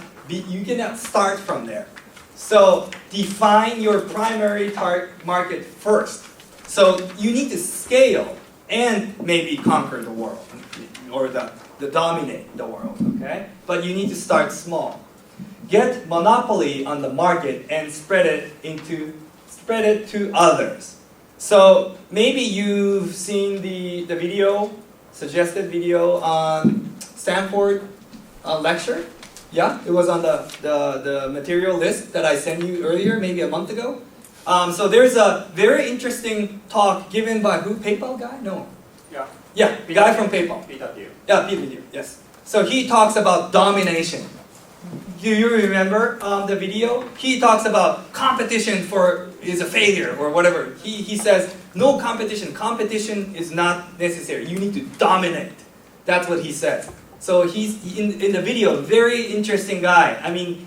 start from there. So define your primary target market first. So you need to scale and maybe conquer the world, or the dominate the world, okay? But you need to start small. Get monopoly on the market and spread it to others. So maybe you've seen the video, suggested video on Stanford lecture. Yeah, it was on the material list that I sent you earlier, maybe a month ago. So there's a very interesting talk given by who? PayPal guy? No. Yeah, the guy from PayPal. Yeah, Peter, yes. So he talks about domination. Do you remember the video? He talks about competition is a failure or whatever. He says, no competition. Competition is not necessary. You need to dominate. That's what he says. So he's in the video, very interesting guy. I mean,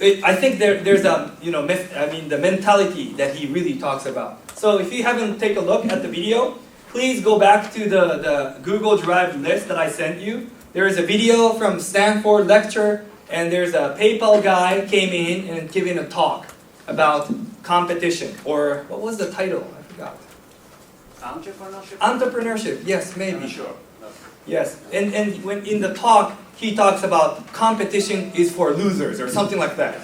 I think there's a the mentality that he really talks about. So if you haven't taken a look at the video, please go back to the Google Drive list that I sent you. There is a video from Stanford lecture. And there's a PayPal guy came in and giving a talk about competition, or what was the title? I forgot. Entrepreneurship. Yes, maybe. Sure. Yes, and when in the talk he talks about competition is for losers or something like that.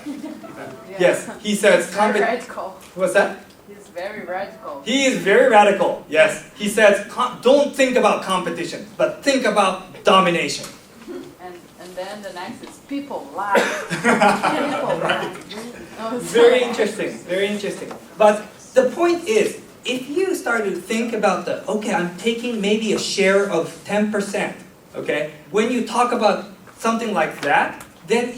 Yes, he says Radical. What's that? He's very radical. He is very radical, yes. He says, don't think about competition, but think about domination. And then the next is people lie. People lie. Very interesting, very interesting. But the point is, if you start to think about okay, I'm taking maybe a share of 10%, okay? When you talk about something like that, then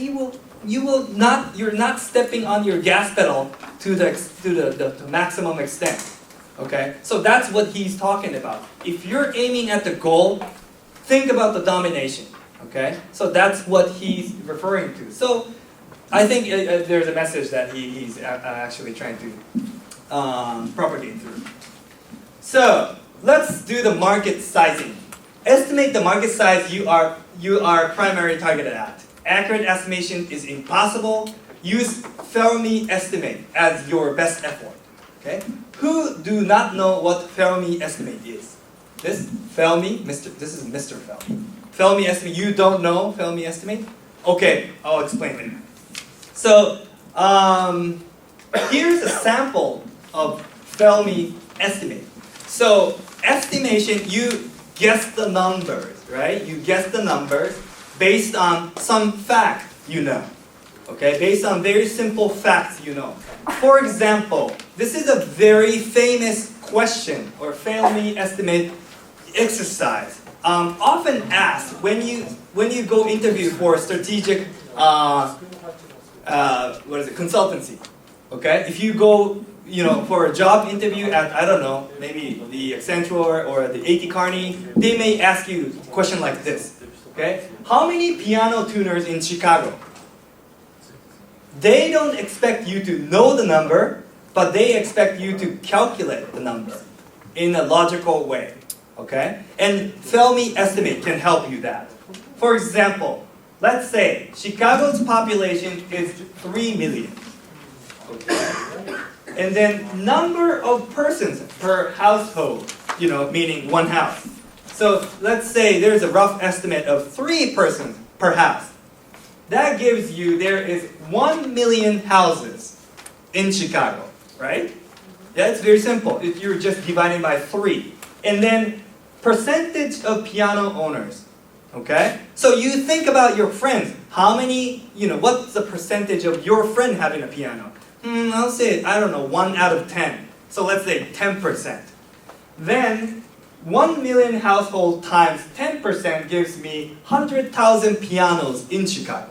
you're not stepping on your gas pedal to the maximum extent, okay? So that's what he's talking about. If you're aiming at the goal, think about the domination, okay? So that's what he's referring to. So I think there's a message that he's actually trying to propagate through. So let's do the market sizing. Estimate the market size you are primary targeted at. Accurate estimation is impossible. Use Fermi estimate as your best effort. Okay? Who do not know what Fermi estimate is? This Fermi, this is Mr. Fermi. Fermi estimate. You don't know Fermi estimate? Okay, I'll explain it. So here's a sample of Fermi estimate. So estimation, you guess the numbers, right? You guess the numbers based on some fact you know. Okay, based on very simple facts you know. For example, this is a very famous question or Fermi estimate exercise. Often asked when you go interview for strategic consultancy. Okay, if you go for a job interview at, I don't know, maybe the Accenture or the A.T. Kearney, they may ask you a question like this. Okay, how many piano tuners in Chicago? They don't expect you to know the number, but they expect you to calculate the number in a logical way. Okay, and Fermi estimate can help you that. For example, let's say Chicago's population is 3 million. Okay. And then number of persons per household, meaning one house. So let's say there's a rough estimate of 3 persons per house. That gives you, there is 1 million houses in Chicago, right? Yeah, it's very simple. If you're just dividing by 3. And then percentage of piano owners, okay? So you think about your friends. How many, what's the percentage of your friend having a piano? I'll say, I don't know, 1 out of 10. So let's say 10%. Then 1 million household times 10% gives me 100,000 pianos in Chicago.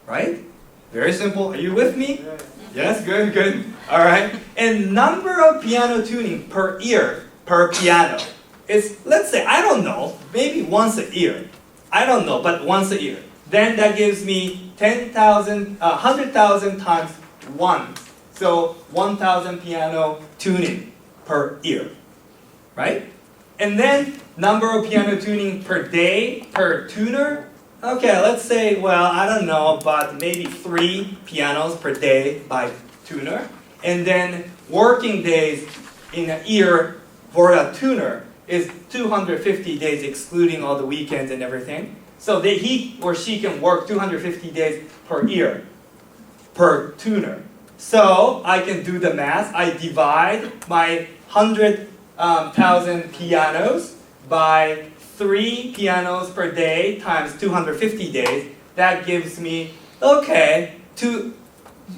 Right? Very simple. Are you with me? Yes, good, good. All right. And number of piano tuning per ear, per piano is, let's say, I don't know, maybe once a year. I don't know, but once a year. Then that gives me 100,000 times 1. So 1,000 piano tuning per ear. Right? And then number of piano tuning per day, per tuner. Okay, let's say, well, I don't know, but maybe 3 pianos per day by tuner. And then working days in a year for a tuner is 250 days excluding all the weekends and everything. So that he or she can work 250 days per year per tuner. So I can do the math. I divide my 100,000 pianos by 3 pianos per day times 250 days. That gives me, okay, to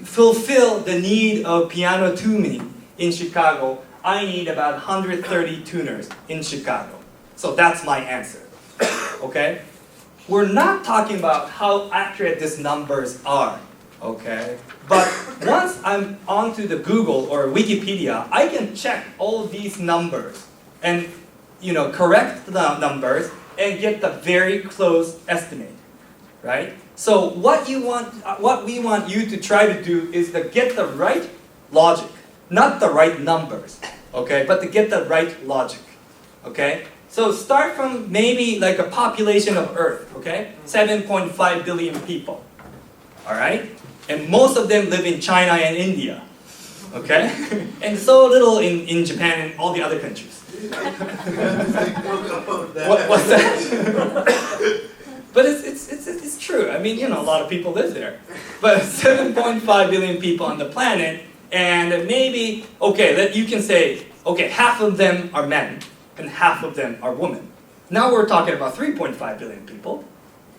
fulfill the need of piano tuning in Chicago, I need about 130 tuners in Chicago. So that's my answer. Okay? We're not talking about how accurate these numbers are. Okay? But once I'm onto the Google or Wikipedia, I can check all these numbers and correct the numbers and get the very close estimate. Right? So what we want you to try to do is to get the right logic, not the right numbers, okay, but to get the right logic, okay? So start from maybe like a population of Earth, okay? 7.5 billion people, all right? And most of them live in China and India, okay? And so little in Japan and all the other countries. What's that? But it's true. I mean, a lot of people live there. But 7.5 billion people on the planet, And maybe, okay, that you can say, okay, half of them are men and half of them are women. Now we're talking about 3.5 billion people.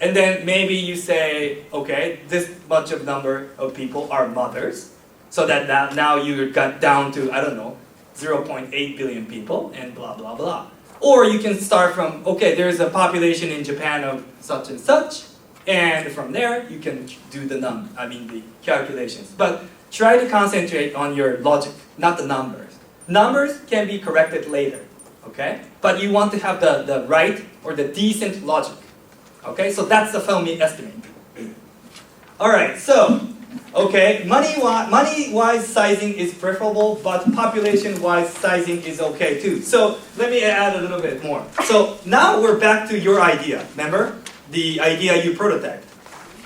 And then maybe you say, okay, this much of number of people are mothers. So that now you got down to, I don't know, 0.8 billion people and blah, blah, blah. Or you can start from, okay, there's a population in Japan of such and such. And from there, you can do the the calculations. But try to concentrate on your logic, not the numbers. Numbers can be corrected later, okay? But you want to have the right or the decent logic, okay? So that's the Fermi estimate. All right, so, okay, money-wise sizing is preferable, but population-wise sizing is okay too. So let me add a little bit more. So now we're back to your idea, remember? The idea you prototyped.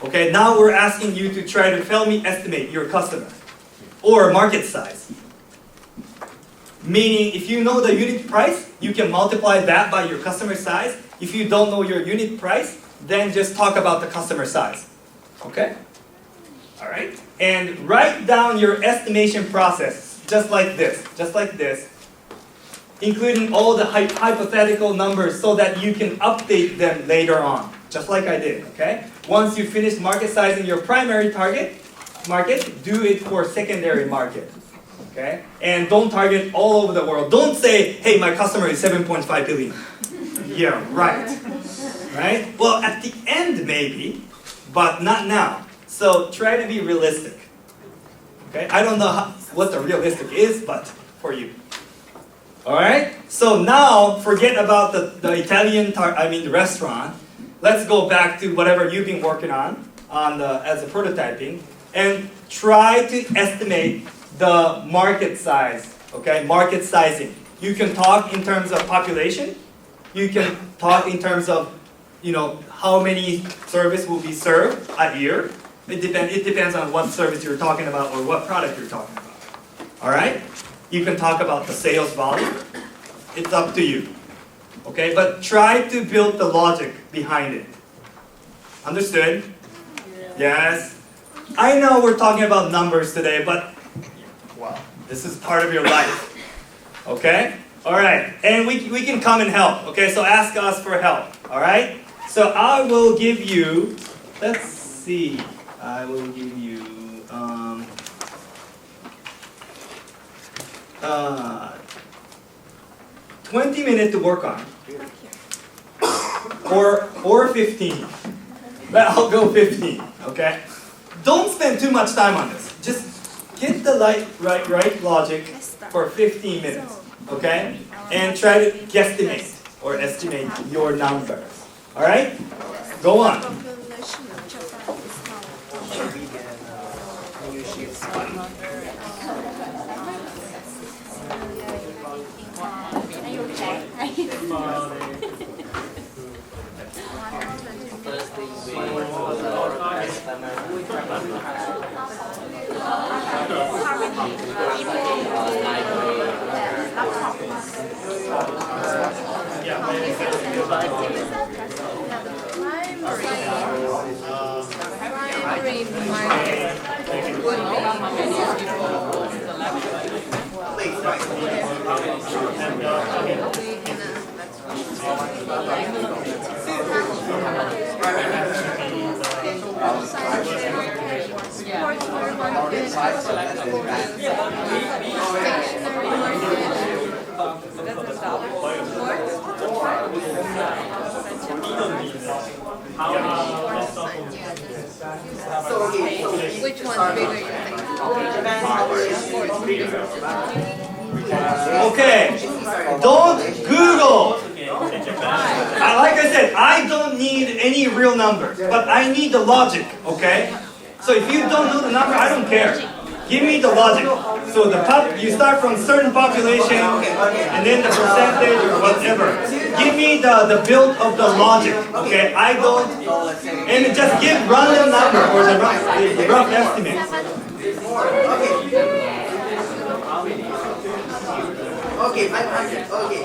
Okay, now we're asking you to try to Fermi estimate your customer or market size. Meaning, if you know the unit price, you can multiply that by your customer size. If you don't know your unit price, then just talk about the customer size. Okay? All right? And write down your estimation process just like this, including all the hypothetical numbers so that you can update them later on. Just like I did, okay? Once you finish market sizing your primary target market, do it for secondary market, okay? And don't target all over the world. Don't say, hey, my customer is 7.5 billion. Yeah, right. Right? Well, at the end maybe, but not now. So try to be realistic, okay? I don't know what the realistic is, but for you. All right? So now, forget about the Italian, the restaurant. Let's go back to whatever you've been working on as a prototyping, and try to estimate the market size, okay? Market sizing. You can talk in terms of population. You can talk in terms of, how many service will be served a year. It depends on what service you're talking about or what product you're talking about. All right? You can talk about the sales volume. It's up to you. Okay, but try to build the logic behind it. Understood? Yes. I know we're talking about numbers today, but wow, this is part of your life. Okay? All right, and we can come and help. Okay, so ask us for help. All right? So I will give you, let's see, I will give you 20 minutes to work on. Or 15. But I'll go 15, okay? Don't spend too much time on this. Just get the right logic for 15 minutes, okay? And try to guesstimate or estimate your numbers. All right? Go on. Which one's bigger, you think? Okay, don't Google. Like I said, I don't need any real numbers, but I need the logic, okay? So if you don't know the number, I don't care. Give me the logic. So you start from certain population, and then the percentage or whatever. Give me the build of the logic, okay? I don't, and just give random number or the rough estimate. Okay, 500. Okay.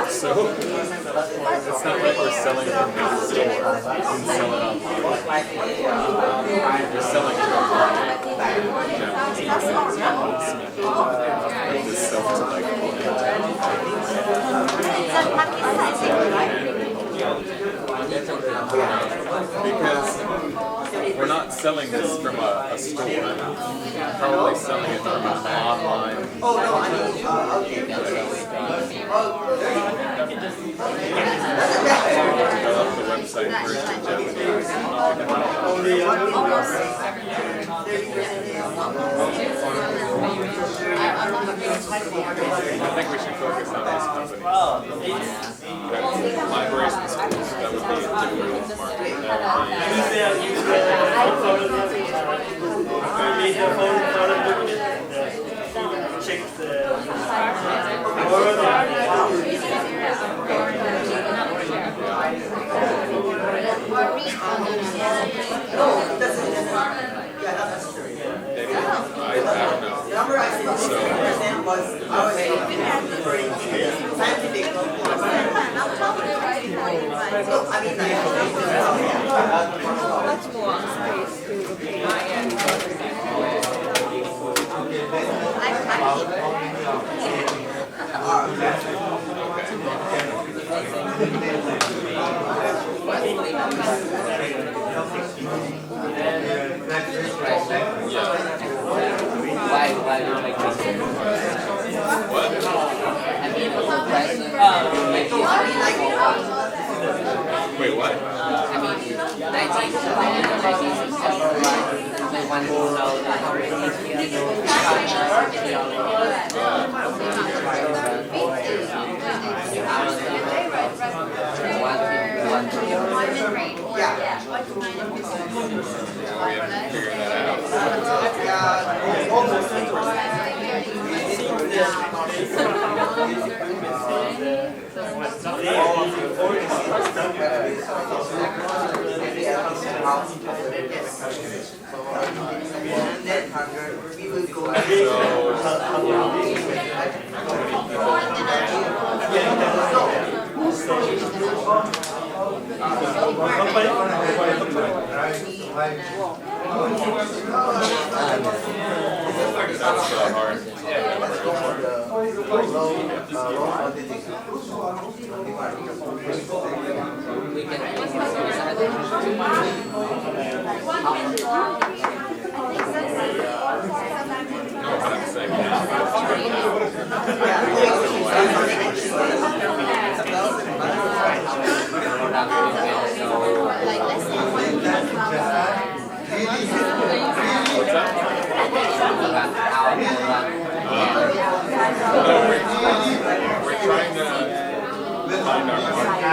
So it's not like we're selling it in the store and sell it online. We're selling it online. Just sell to like because we're not selling this from a store. We're probably selling it from an online. Oh no, I mean, okay. Develop the website first in Japanese. I think we should focus on these companies. Libraries and schools, that would be a different market. I don't know. The number I said was 10% was our scientific. No, I mean, much more space to buy and Why do you make this? What? I mean, the price Wait, what? I mean, 1967, they want to know how many That's hard. No, but I'm saying what's that? No, we're trying to find our market.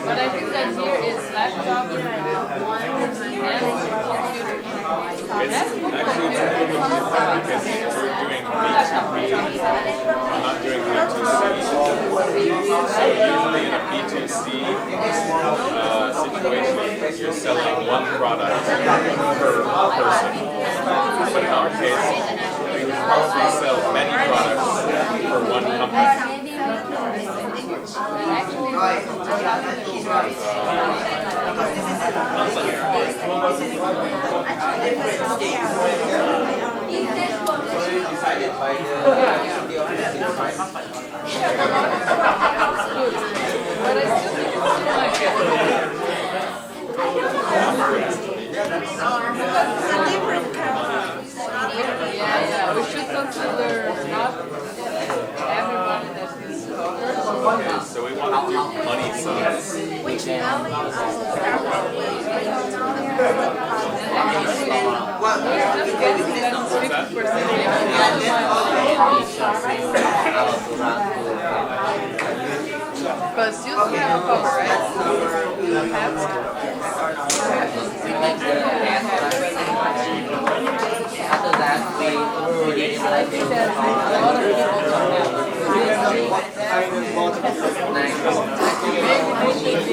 but I think that here is laptop and computer. It's actually because we're doing B2B, we're not doing B2C. So usually in a B2C situation, you're selling one product per person. But in our case, we probably sell many products for one company. But I still think it's too much. Yeah, we should consider not everyone that is covered. Okay, so we want to do money size. Which value of We're just getting that 50%. Because you still have a cover, right? You have After that, we I think that a lot of people don't have. Maybe should be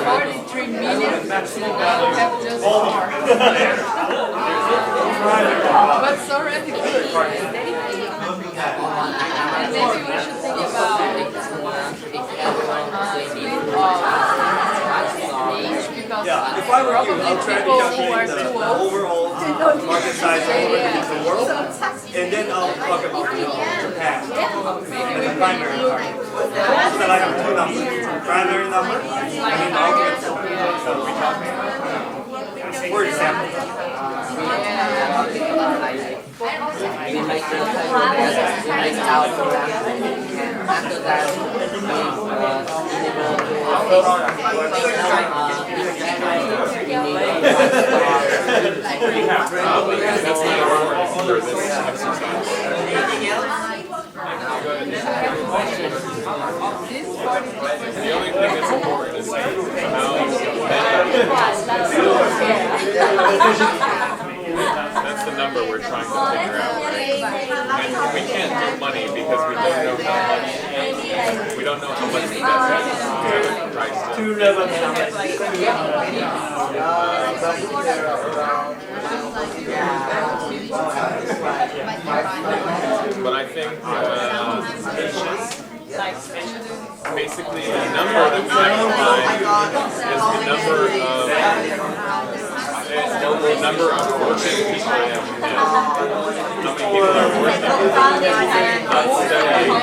43 minutes have just but it's already good. And maybe we should think about age because If I were you, probably I'll try to people who calculate are the too old. overall market size of the world, and then I'll talk about Japan as a primary target. So that I have two numbers, primary number, and then ultimate for example. After that, That's not important for this exercise. The only thing that's important is how that's the number we're trying to figure out, right? And we can't do money because we don't know how much the debt is priced in. But I think basically the number that we have in mind is the number of working people that we have. How many people are working? Not studying.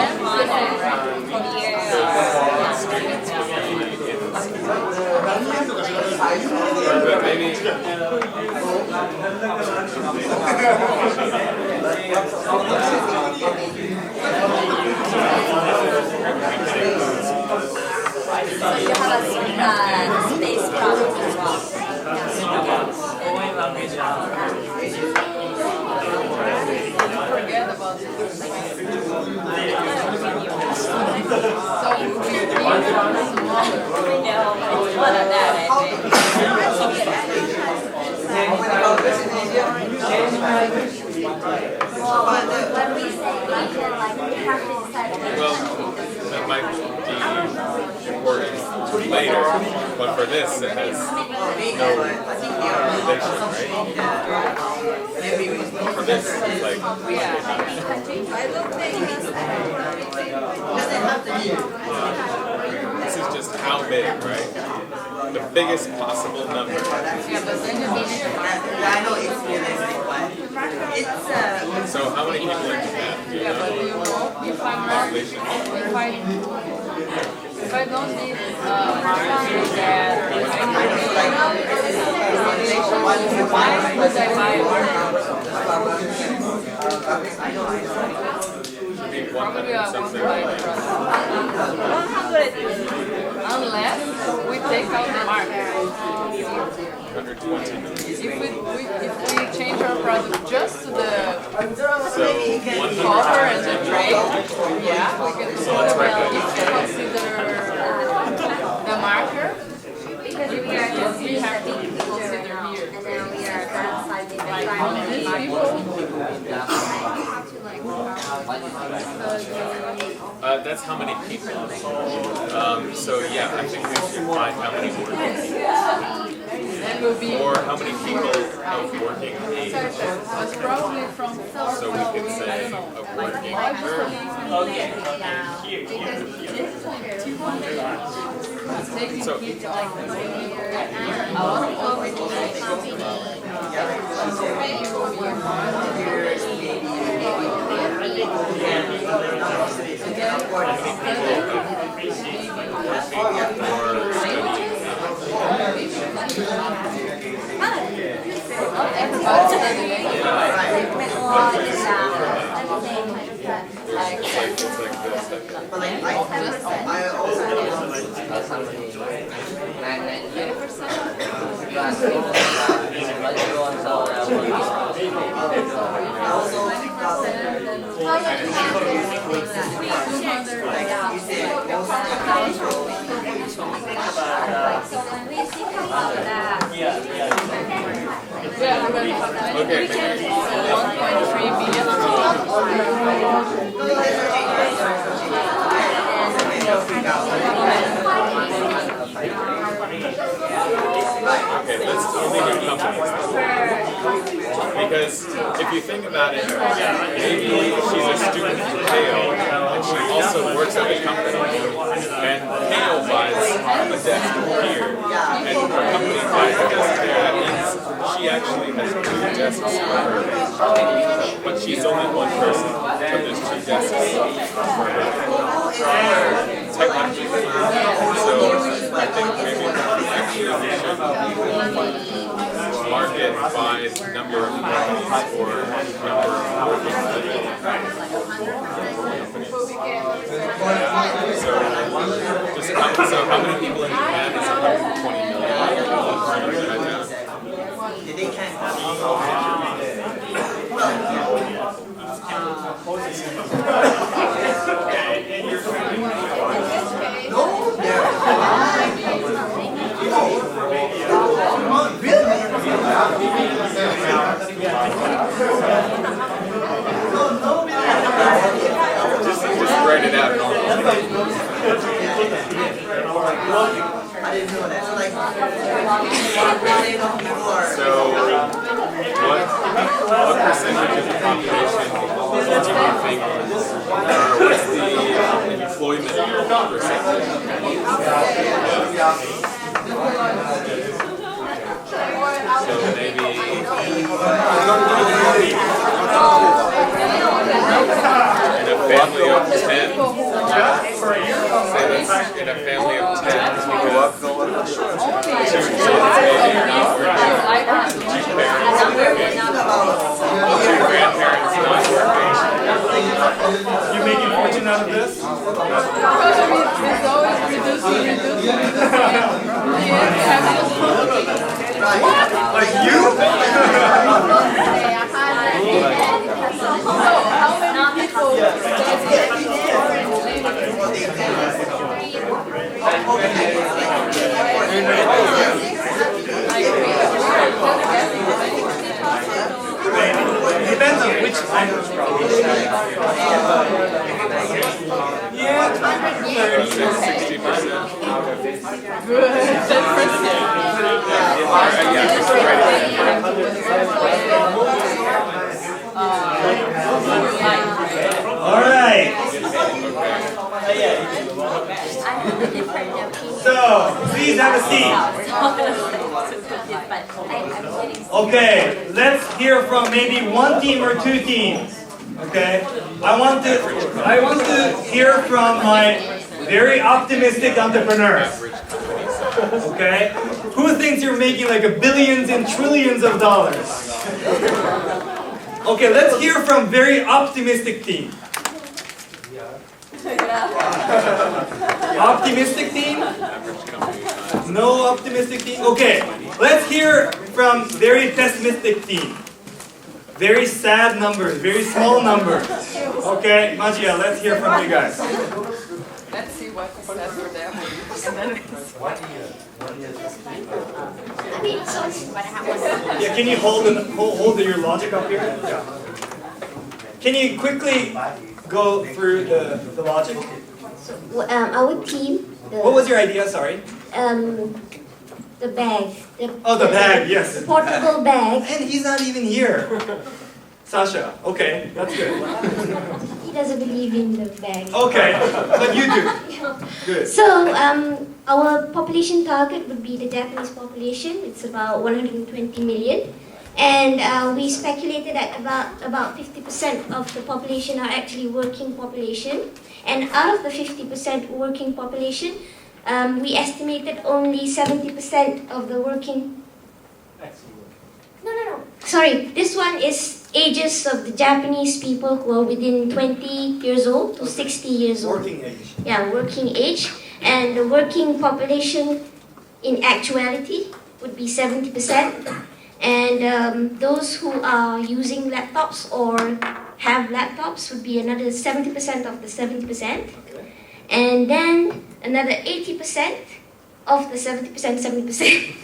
But maybe So you have a space product as well. Forget about it. More than that, I think. When we say we can, like, we have to decide. well, that might be important later, but for this it has no relation, right? For this, it's like this is just how big, right? The biggest possible number. So how many people in Japan? Do you know? Population? If I don't need that, why would I buy probably I won't buy it. 100. Unless we take out the market. 120. If we change our product just to the copper and the trade, yeah, we can consider the marker. Because we are just we have to consider here. And then we are that side of That's how many people. So yeah, I think we should find how many working. Or how many people of working age. It's probably from So we could say of working age. So But like I also somebody 990. You ask me what you want to Okay. 1.3 billion. Okay, let's only do companies. Because if you think about it, maybe she's a student from Keio and she also works at the company. And Keio buys a desk here, and her company buys a desk there. That means she actually has 2 desks for her. But she's only one person, but there's 2 desks for her. Technically. So I think maybe actually we should market by number of companies or number of working living companies. So how many people in Japan is 120 million? they can't Just write it out normally. I didn't know that. So what percentage of the population do you think, what's the employment percentage? So maybe in a family of 10, say that's in a family of 10, because 2 kids maybe are not working, 2 parents are working, 2 grandparents not working. You making fortune out of this? It's always reducing. What? Like you? So how many people Depends on which language probably. Yeah, 60%. good? 10%. All right. So, please have a seat. Okay, let's hear from maybe 1 team or 2 teams. Okay, I want to hear from my very optimistic entrepreneurs. Okay, who thinks you're making like billions and trillions of dollars? Okay, let's hear from very optimistic team. Optimistic team? No optimistic team? Okay, let's hear from very pessimistic team. Very sad numbers, very small numbers. Okay, Magia, let's hear from you guys. Let's see what says for them. Yeah, can you hold your logic up here? Yeah. Can you quickly go through the logic? Our team. What was your idea? Sorry. The bag. The bag. Yes. The portable bag. And he's not even here. Sasha. Okay, that's good. He doesn't believe in the bag. Okay, but you do. Good. So our population target would be the Japanese population. It's about 120 million. And we speculated that about 50% of the population are actually working population. And out of the 50% working population, we estimated only 70% of the working... No. sorry, this one is ages of the Japanese people who are within 20 years old to 60 years old. Working age. Yeah, working age. And the working population in actuality would be 70%. And those who are using laptops or have laptops would be another 70% of the 70%. And then another 80% of the 70%,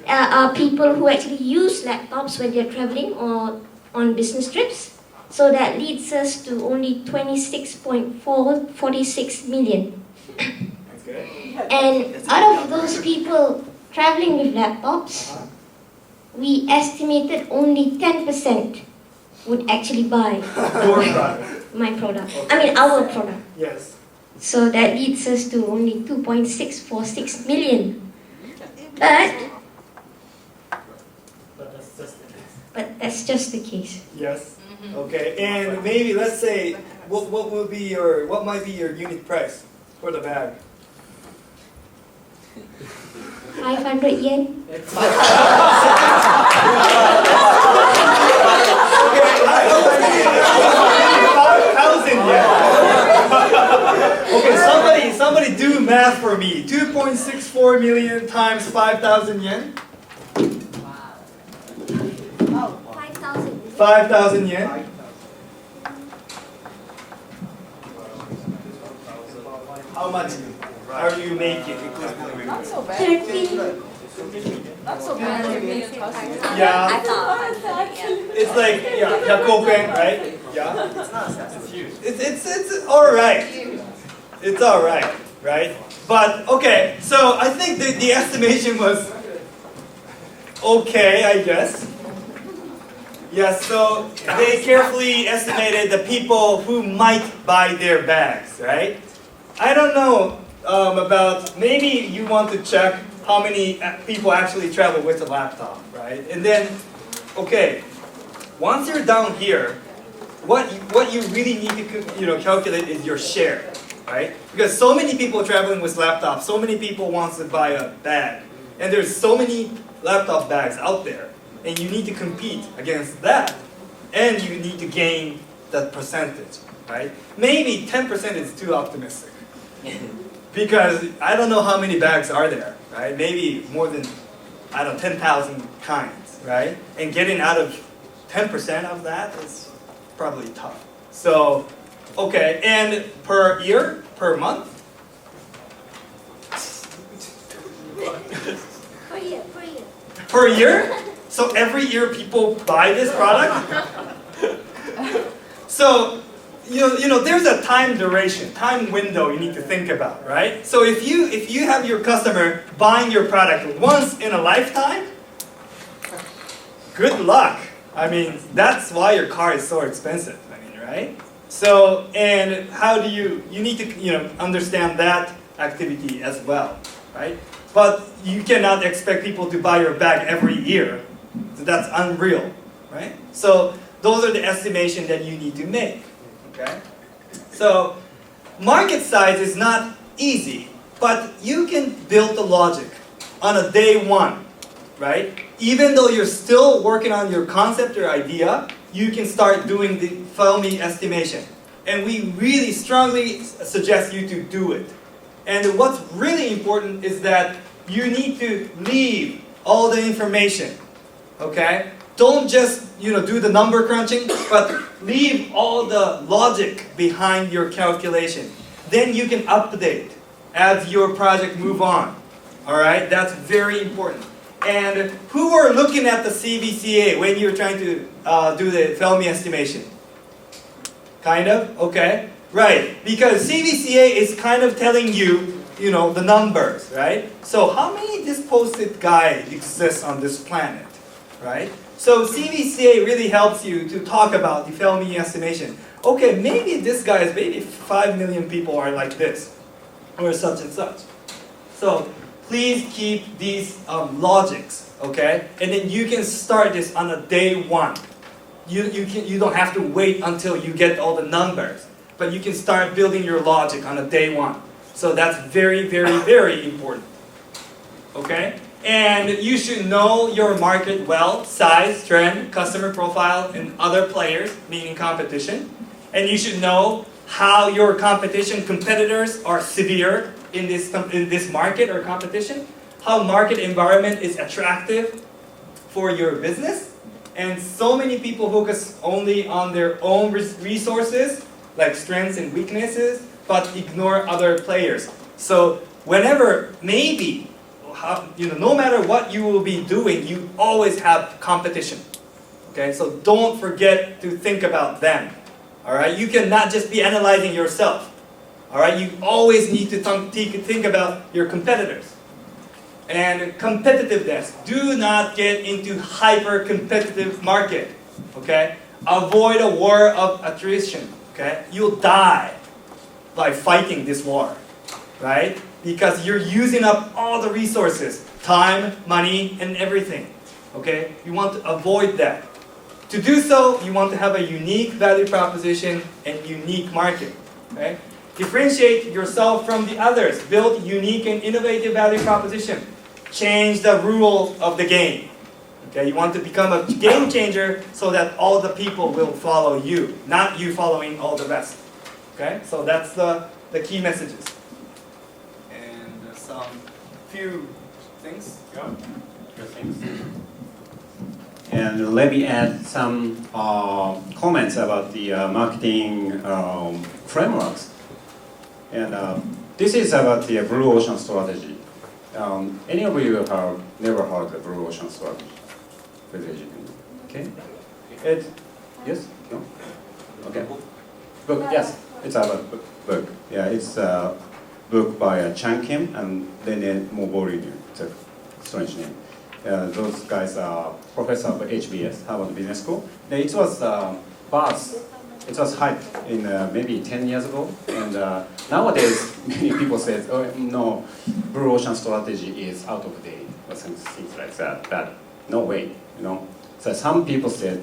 are people who actually use laptops when they're traveling or on business trips. So that leads us to only 26.46 million. And out of those people traveling with laptops, we estimated only 10% would actually buy Your product. my product. I mean our product. Yes. So that leads us to only 2.646 million. But that's just the case. Yes. Okay. And maybe let's say what might be your unit price for the bag? 500 yen. Okay, somebody do math for me. 2.64 million times 5,000 yen? 5,000 yen? How much are you making? Not so bad. 13. Not so bad for being a customer. Yeah. It's like, 100 億円, right? Yeah. It's alright. It's alright, right? But, okay, so I think the estimation was okay, I guess. Yes, so they carefully estimated the people who might buy their bags, right? I don't know about, maybe you want to check how many people actually travel with a laptop, right? And then, okay, once you're down here, what you really need to calculate is your share, right? Because so many people traveling with laptops, so many people want to buy a bag, and there's so many laptop bags out there, and you need to compete against that, and you need to gain that percentage, right? Maybe 10% is too optimistic. Because I don't know how many bags are there, right? Maybe more than, 10,000 kinds, right? And getting out of 10% of that is probably tough. So, okay, and per year, per month? Per year. Per year? So every year people buy this product? So, there's a time duration, time window you need to think about, right? So if you have your customer buying your product once in a lifetime, good luck. I mean, that's why your car is so expensive, right? So, and how do you need to, understand that activity as well, right? But you cannot expect people to buy your bag every year. So that's unreal, right? So those are the estimations that you need to make. Okay? So, market size is not easy, but you can build the logic on a day one, right? Even though you're still working on your concept or idea, you can start doing the Fermi estimation. And we really strongly suggest you to do it. And what's really important is that you need to leave all the information, okay? Don't just do the number crunching, but leave all the logic behind your calculation. Then you can update as your project move on. All right, that's very important. And who are looking at the CVCA when you're trying to do the Fermi estimation? Kind of, okay, right? Because CVCA is kind of telling you, the numbers, right? So how many disposed guy exists on this planet, right? So CVCA really helps you to talk about the Fermi estimation. Okay, maybe this guy is, maybe 5 million people are like this, or such and such. So please keep these logics, okay? And then you can start this on a day one. You don't have to wait until you get all the numbers, but you can start building your logic on a day one. So that's very, very, very important, okay? And you should know your market well, size, trend, customer profile, and other players, meaning competition. And you should know how your competitors are severe in this market or competition, how market environment is attractive for your business. And so many people focus only on their own resources, like strengths and weaknesses, but ignore other players. So whenever, maybe, no matter what you will be doing, you always have competition. Okay, so don't forget to think about them. All right, you cannot just be analyzing yourself. All right, you always need to think about your competitors. And competitiveness. Do not get into hyper-competitive market. Okay, avoid a war of attrition. Okay, you'll die by fighting this war, right? Because you're using up all the resources, time, money, and everything. Okay, you want to avoid that. To do so, you want to have a unique value proposition and unique market. Okay? Differentiate yourself from the others. Build unique and innovative value proposition. Change the rule of the game. Okay? You want to become a game changer so that all the people will follow you, not you following all the rest. Okay? So that's the key messages. And some few things. Yeah. Good things. And let me add some comments about the marketing frameworks. And this is about the blue ocean strategy. Any of you have never heard the blue ocean strategy? Okay. Yes? No? Okay. Book, yes. It's a book. Yeah, it's a book by Chan Kim and René Moborini. It's a strange name. Those guys are professor of HBS, Harvard Business School. It was buzz. It was hyped in maybe 10 years ago, and nowadays many people say, "Oh no, blue ocean strategy is out of date," or things like that. But no way, So some people said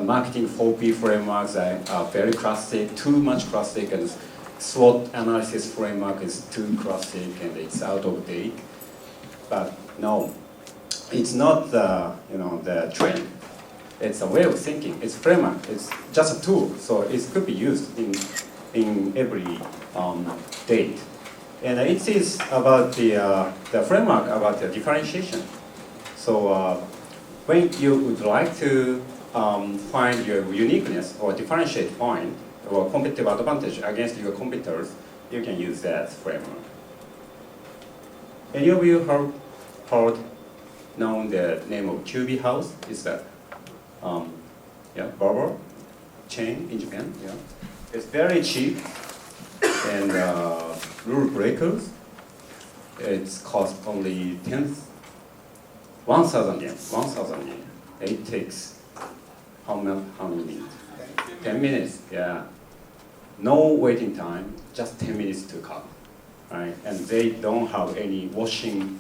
marketing 4P frameworks are very classic, too much classic, and SWOT analysis framework is too classic and it's out of date. But no. It's not the trend. It's a way of thinking. It's framework. It's just a tool. So it could be used in every date. And it is about the framework about the differentiation. So when you would like to find your uniqueness or differentiate point or competitive advantage against your competitors, you can use that framework. Any of you heard known the name of QB House? Is that barber chain in Japan? Yeah, it's very cheap and rule breakers. It's cost only 1,000 yen. 1,000 yen. It takes how many minutes? 10 minutes. Yeah. No waiting time. Just 10 minutes to cut. Right, and they don't have any washing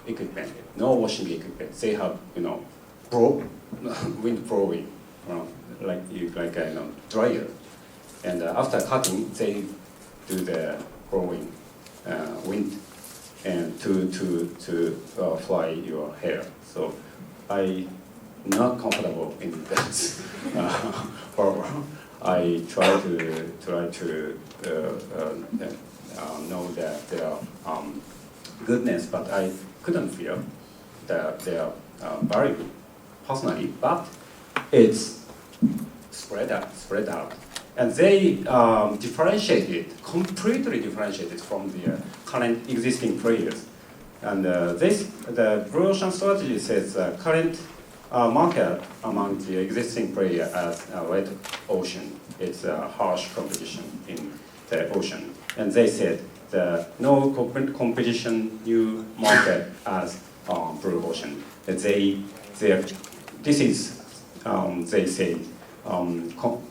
equipment, no washing equipment. They have, wind blowing, like a dryer. And after cutting, they do the blowing wind and to fly your hair. So I'm not comfortable in that barber. I try to know that their goodness, but I couldn't feel that they are very good personally, but it's spread out. And they completely differentiated from the current existing players. And the blue ocean strategy says current market among the existing players as a red ocean. It's a harsh competition in the ocean. And they said no competition, new market as blue ocean. They say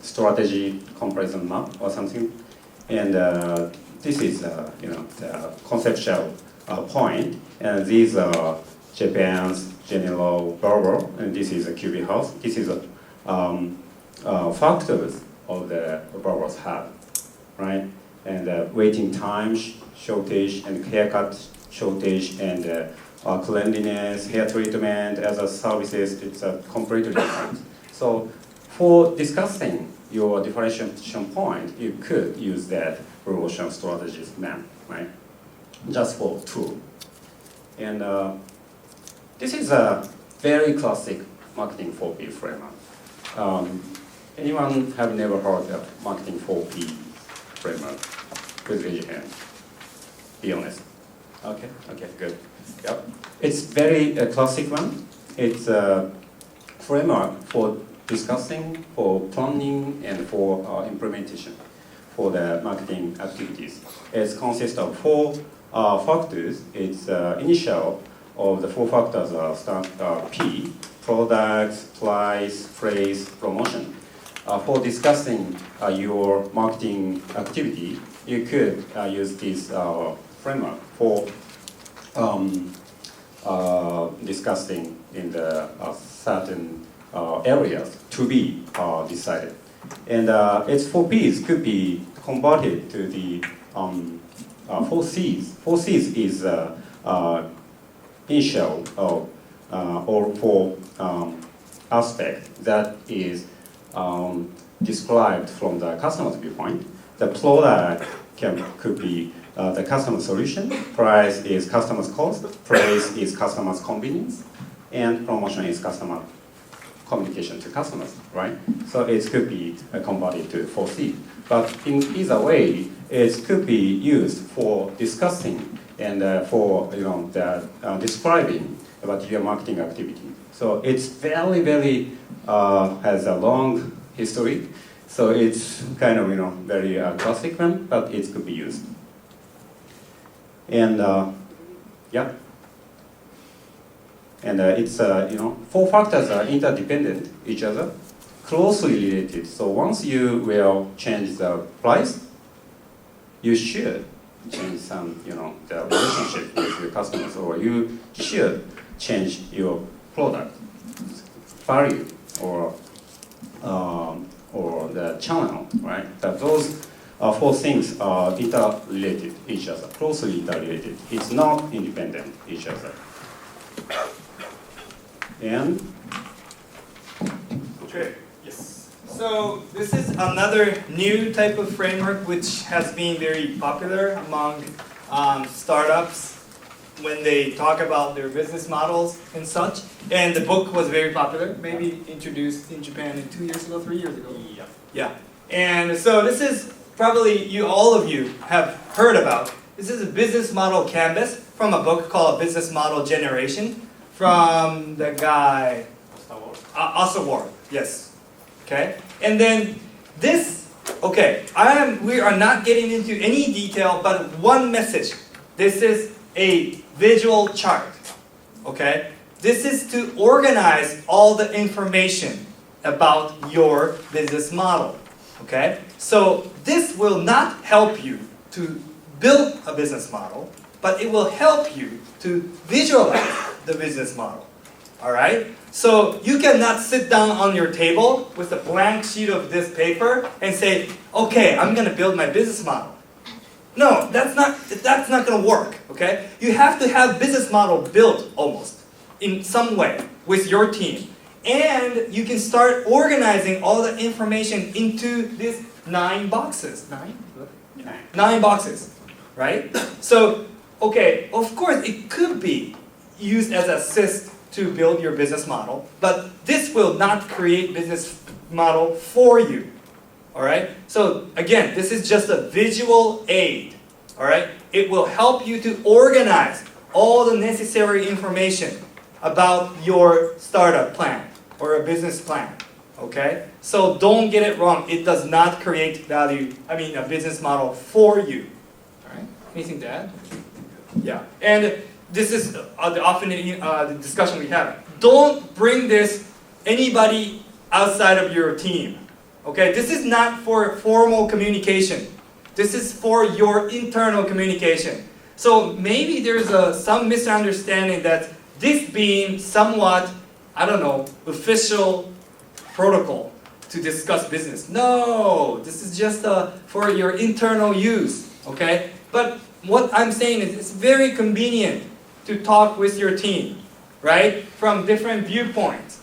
strategy comparison map or something, and this is the conceptual point. And these are Japan's general barber, and this is a QB house. This is factors of the barbers have, right? And waiting time shortage and haircut shortage and cleanliness, hair treatment, other services, it's completely different. So for discussing your differentiation point, you could use that promotion strategies map, right? Just for tool. And this is a very classic marketing 4P framework. Anyone have never heard of marketing 4P framework? Please raise your hand. Be honest. Okay, good. Yep. It's very classic one. It's a framework for discussing, for planning, and for implementation for the marketing activities. It consists of 4 factors. It's initial of the 4 factors are P, products, price, phrase, promotion. For discussing your marketing activity, you could use this framework for discussing in the certain areas to be decided. And its 4 Ps could be converted to the 4 Cs. 4 Cs is initial or 4 aspect that is described from the customer's viewpoint. The product could be the customer solution, price is customer's cost, praise is customer's convenience, and promotion is customer communication to customers, right? So it could be converted to 4C. But in either way, it could be used for discussing and for describing about your marketing activity. So it's very has a long history. So it's kind of very classic one, but it could be used. And yeah. And it's 4 factors are interdependent each other, closely related. So once you will change the price, you should change some the relationship with your customers, or you should change your product value or the channel, right? That those 4 things are interrelated each other, closely interrelated. It's not independent each other. And okay, yes. So this is another new type of framework which has been very popular among startups when they talk about their business models and such. And the book was very popular, maybe introduced in Japan 2 years ago, 3 years ago. Yeah. And so this is probably all of you have heard about. This is a business model canvas from a book called Business Model Generation from the guy Osawara. Yes. Okay. And then this. Okay. We are not getting into any detail, but one message. This is a visual chart. Okay. This is to organize all the information about your business model. Okay. So this will not help you to build a business model, but it will help you to visualize the business model. All right? So you cannot sit down on your table with a blank sheet of this paper and say, okay, I'm going to build my business model. No, that's not going to work. Okay? You have to have business model built almost in some way with your team. And you can start organizing all the information into these 9 boxes. 9 boxes, right? So, okay, of course it could be used as assist to build your business model, but this will not create business model for you. All right? So again, this is just a visual aid. All right? It will help you to organize all the necessary information about your startup plan or a business plan. Okay? So don't get it wrong. It does not create a business model for you. All right? Anything to add? Yeah. And this is often the discussion we have. Don't bring this anybody outside of your team. Okay? This is not for formal communication. This is for your internal communication. So maybe there's some misunderstanding that this being somewhat, official protocol to discuss business. No, this is just for your internal use, okay? But what I'm saying is it's very convenient to talk with your team, right? From different viewpoints.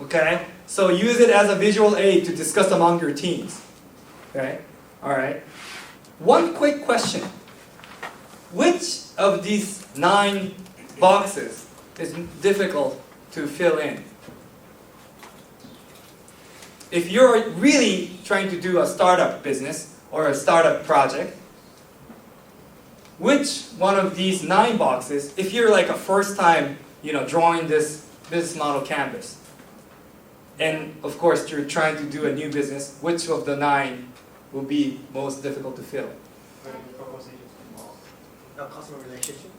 Okay? So use it as a visual aid to discuss among your teams. Okay? Alright. One quick question. Which of these 9 boxes is difficult to fill in? If you're really trying to do a startup business or a startup project, which one of these 9 boxes, if you're like a first time, drawing this business model canvas, and of course you're trying to do a new business, which of the 9 will be most difficult to fill? Customer relationship.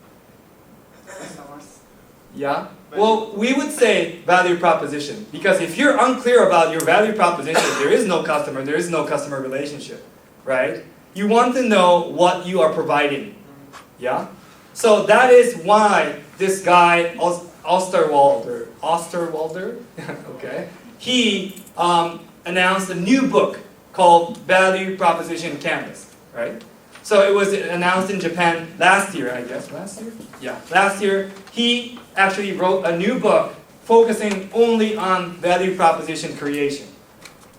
Yeah? Well, we would say value proposition, because if you're unclear about your value proposition, there is no customer relationship, right? You want to know what you are providing. Yeah? So that is why this guy, Osterwalder, okay, he announced a new book called Value Proposition Canvas, right? So it was announced in Japan last year, I guess. Last year? Yeah, last year. He actually wrote a new book focusing only on value proposition creation.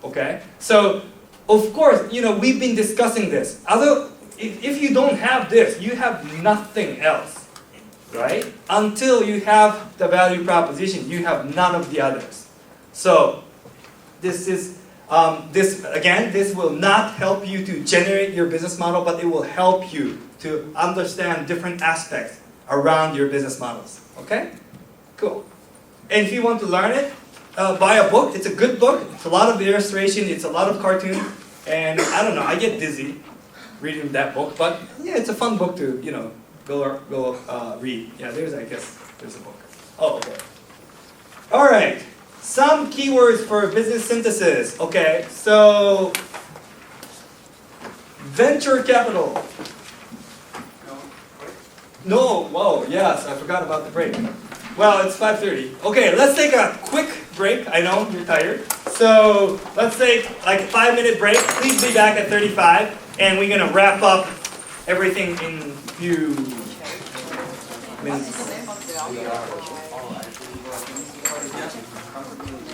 Okay? So, of course, we've been discussing this. Although, if you don't have this, you have nothing else. Right? Until you have the value proposition, you have none of the others. So, this will not help you to generate your business model, but it will help you to understand different aspects around your business models. Okay? Cool. And if you want to learn it, buy a book. It's a good book. It's a lot of illustration. It's a lot of cartoon. And I don't know, I get dizzy reading that book. But yeah, it's a fun book to, go read. Yeah, there's a book. Oh, okay. All right. Some keywords for business synthesis. Okay, so venture capital. No, whoa, yes, I forgot about the break. Well, it's 5:30. Okay, let's take a quick break. I know you're tired. So let's take like a 5-minute break. Please be back at 35, and we're gonna wrap up everything in a few minutes.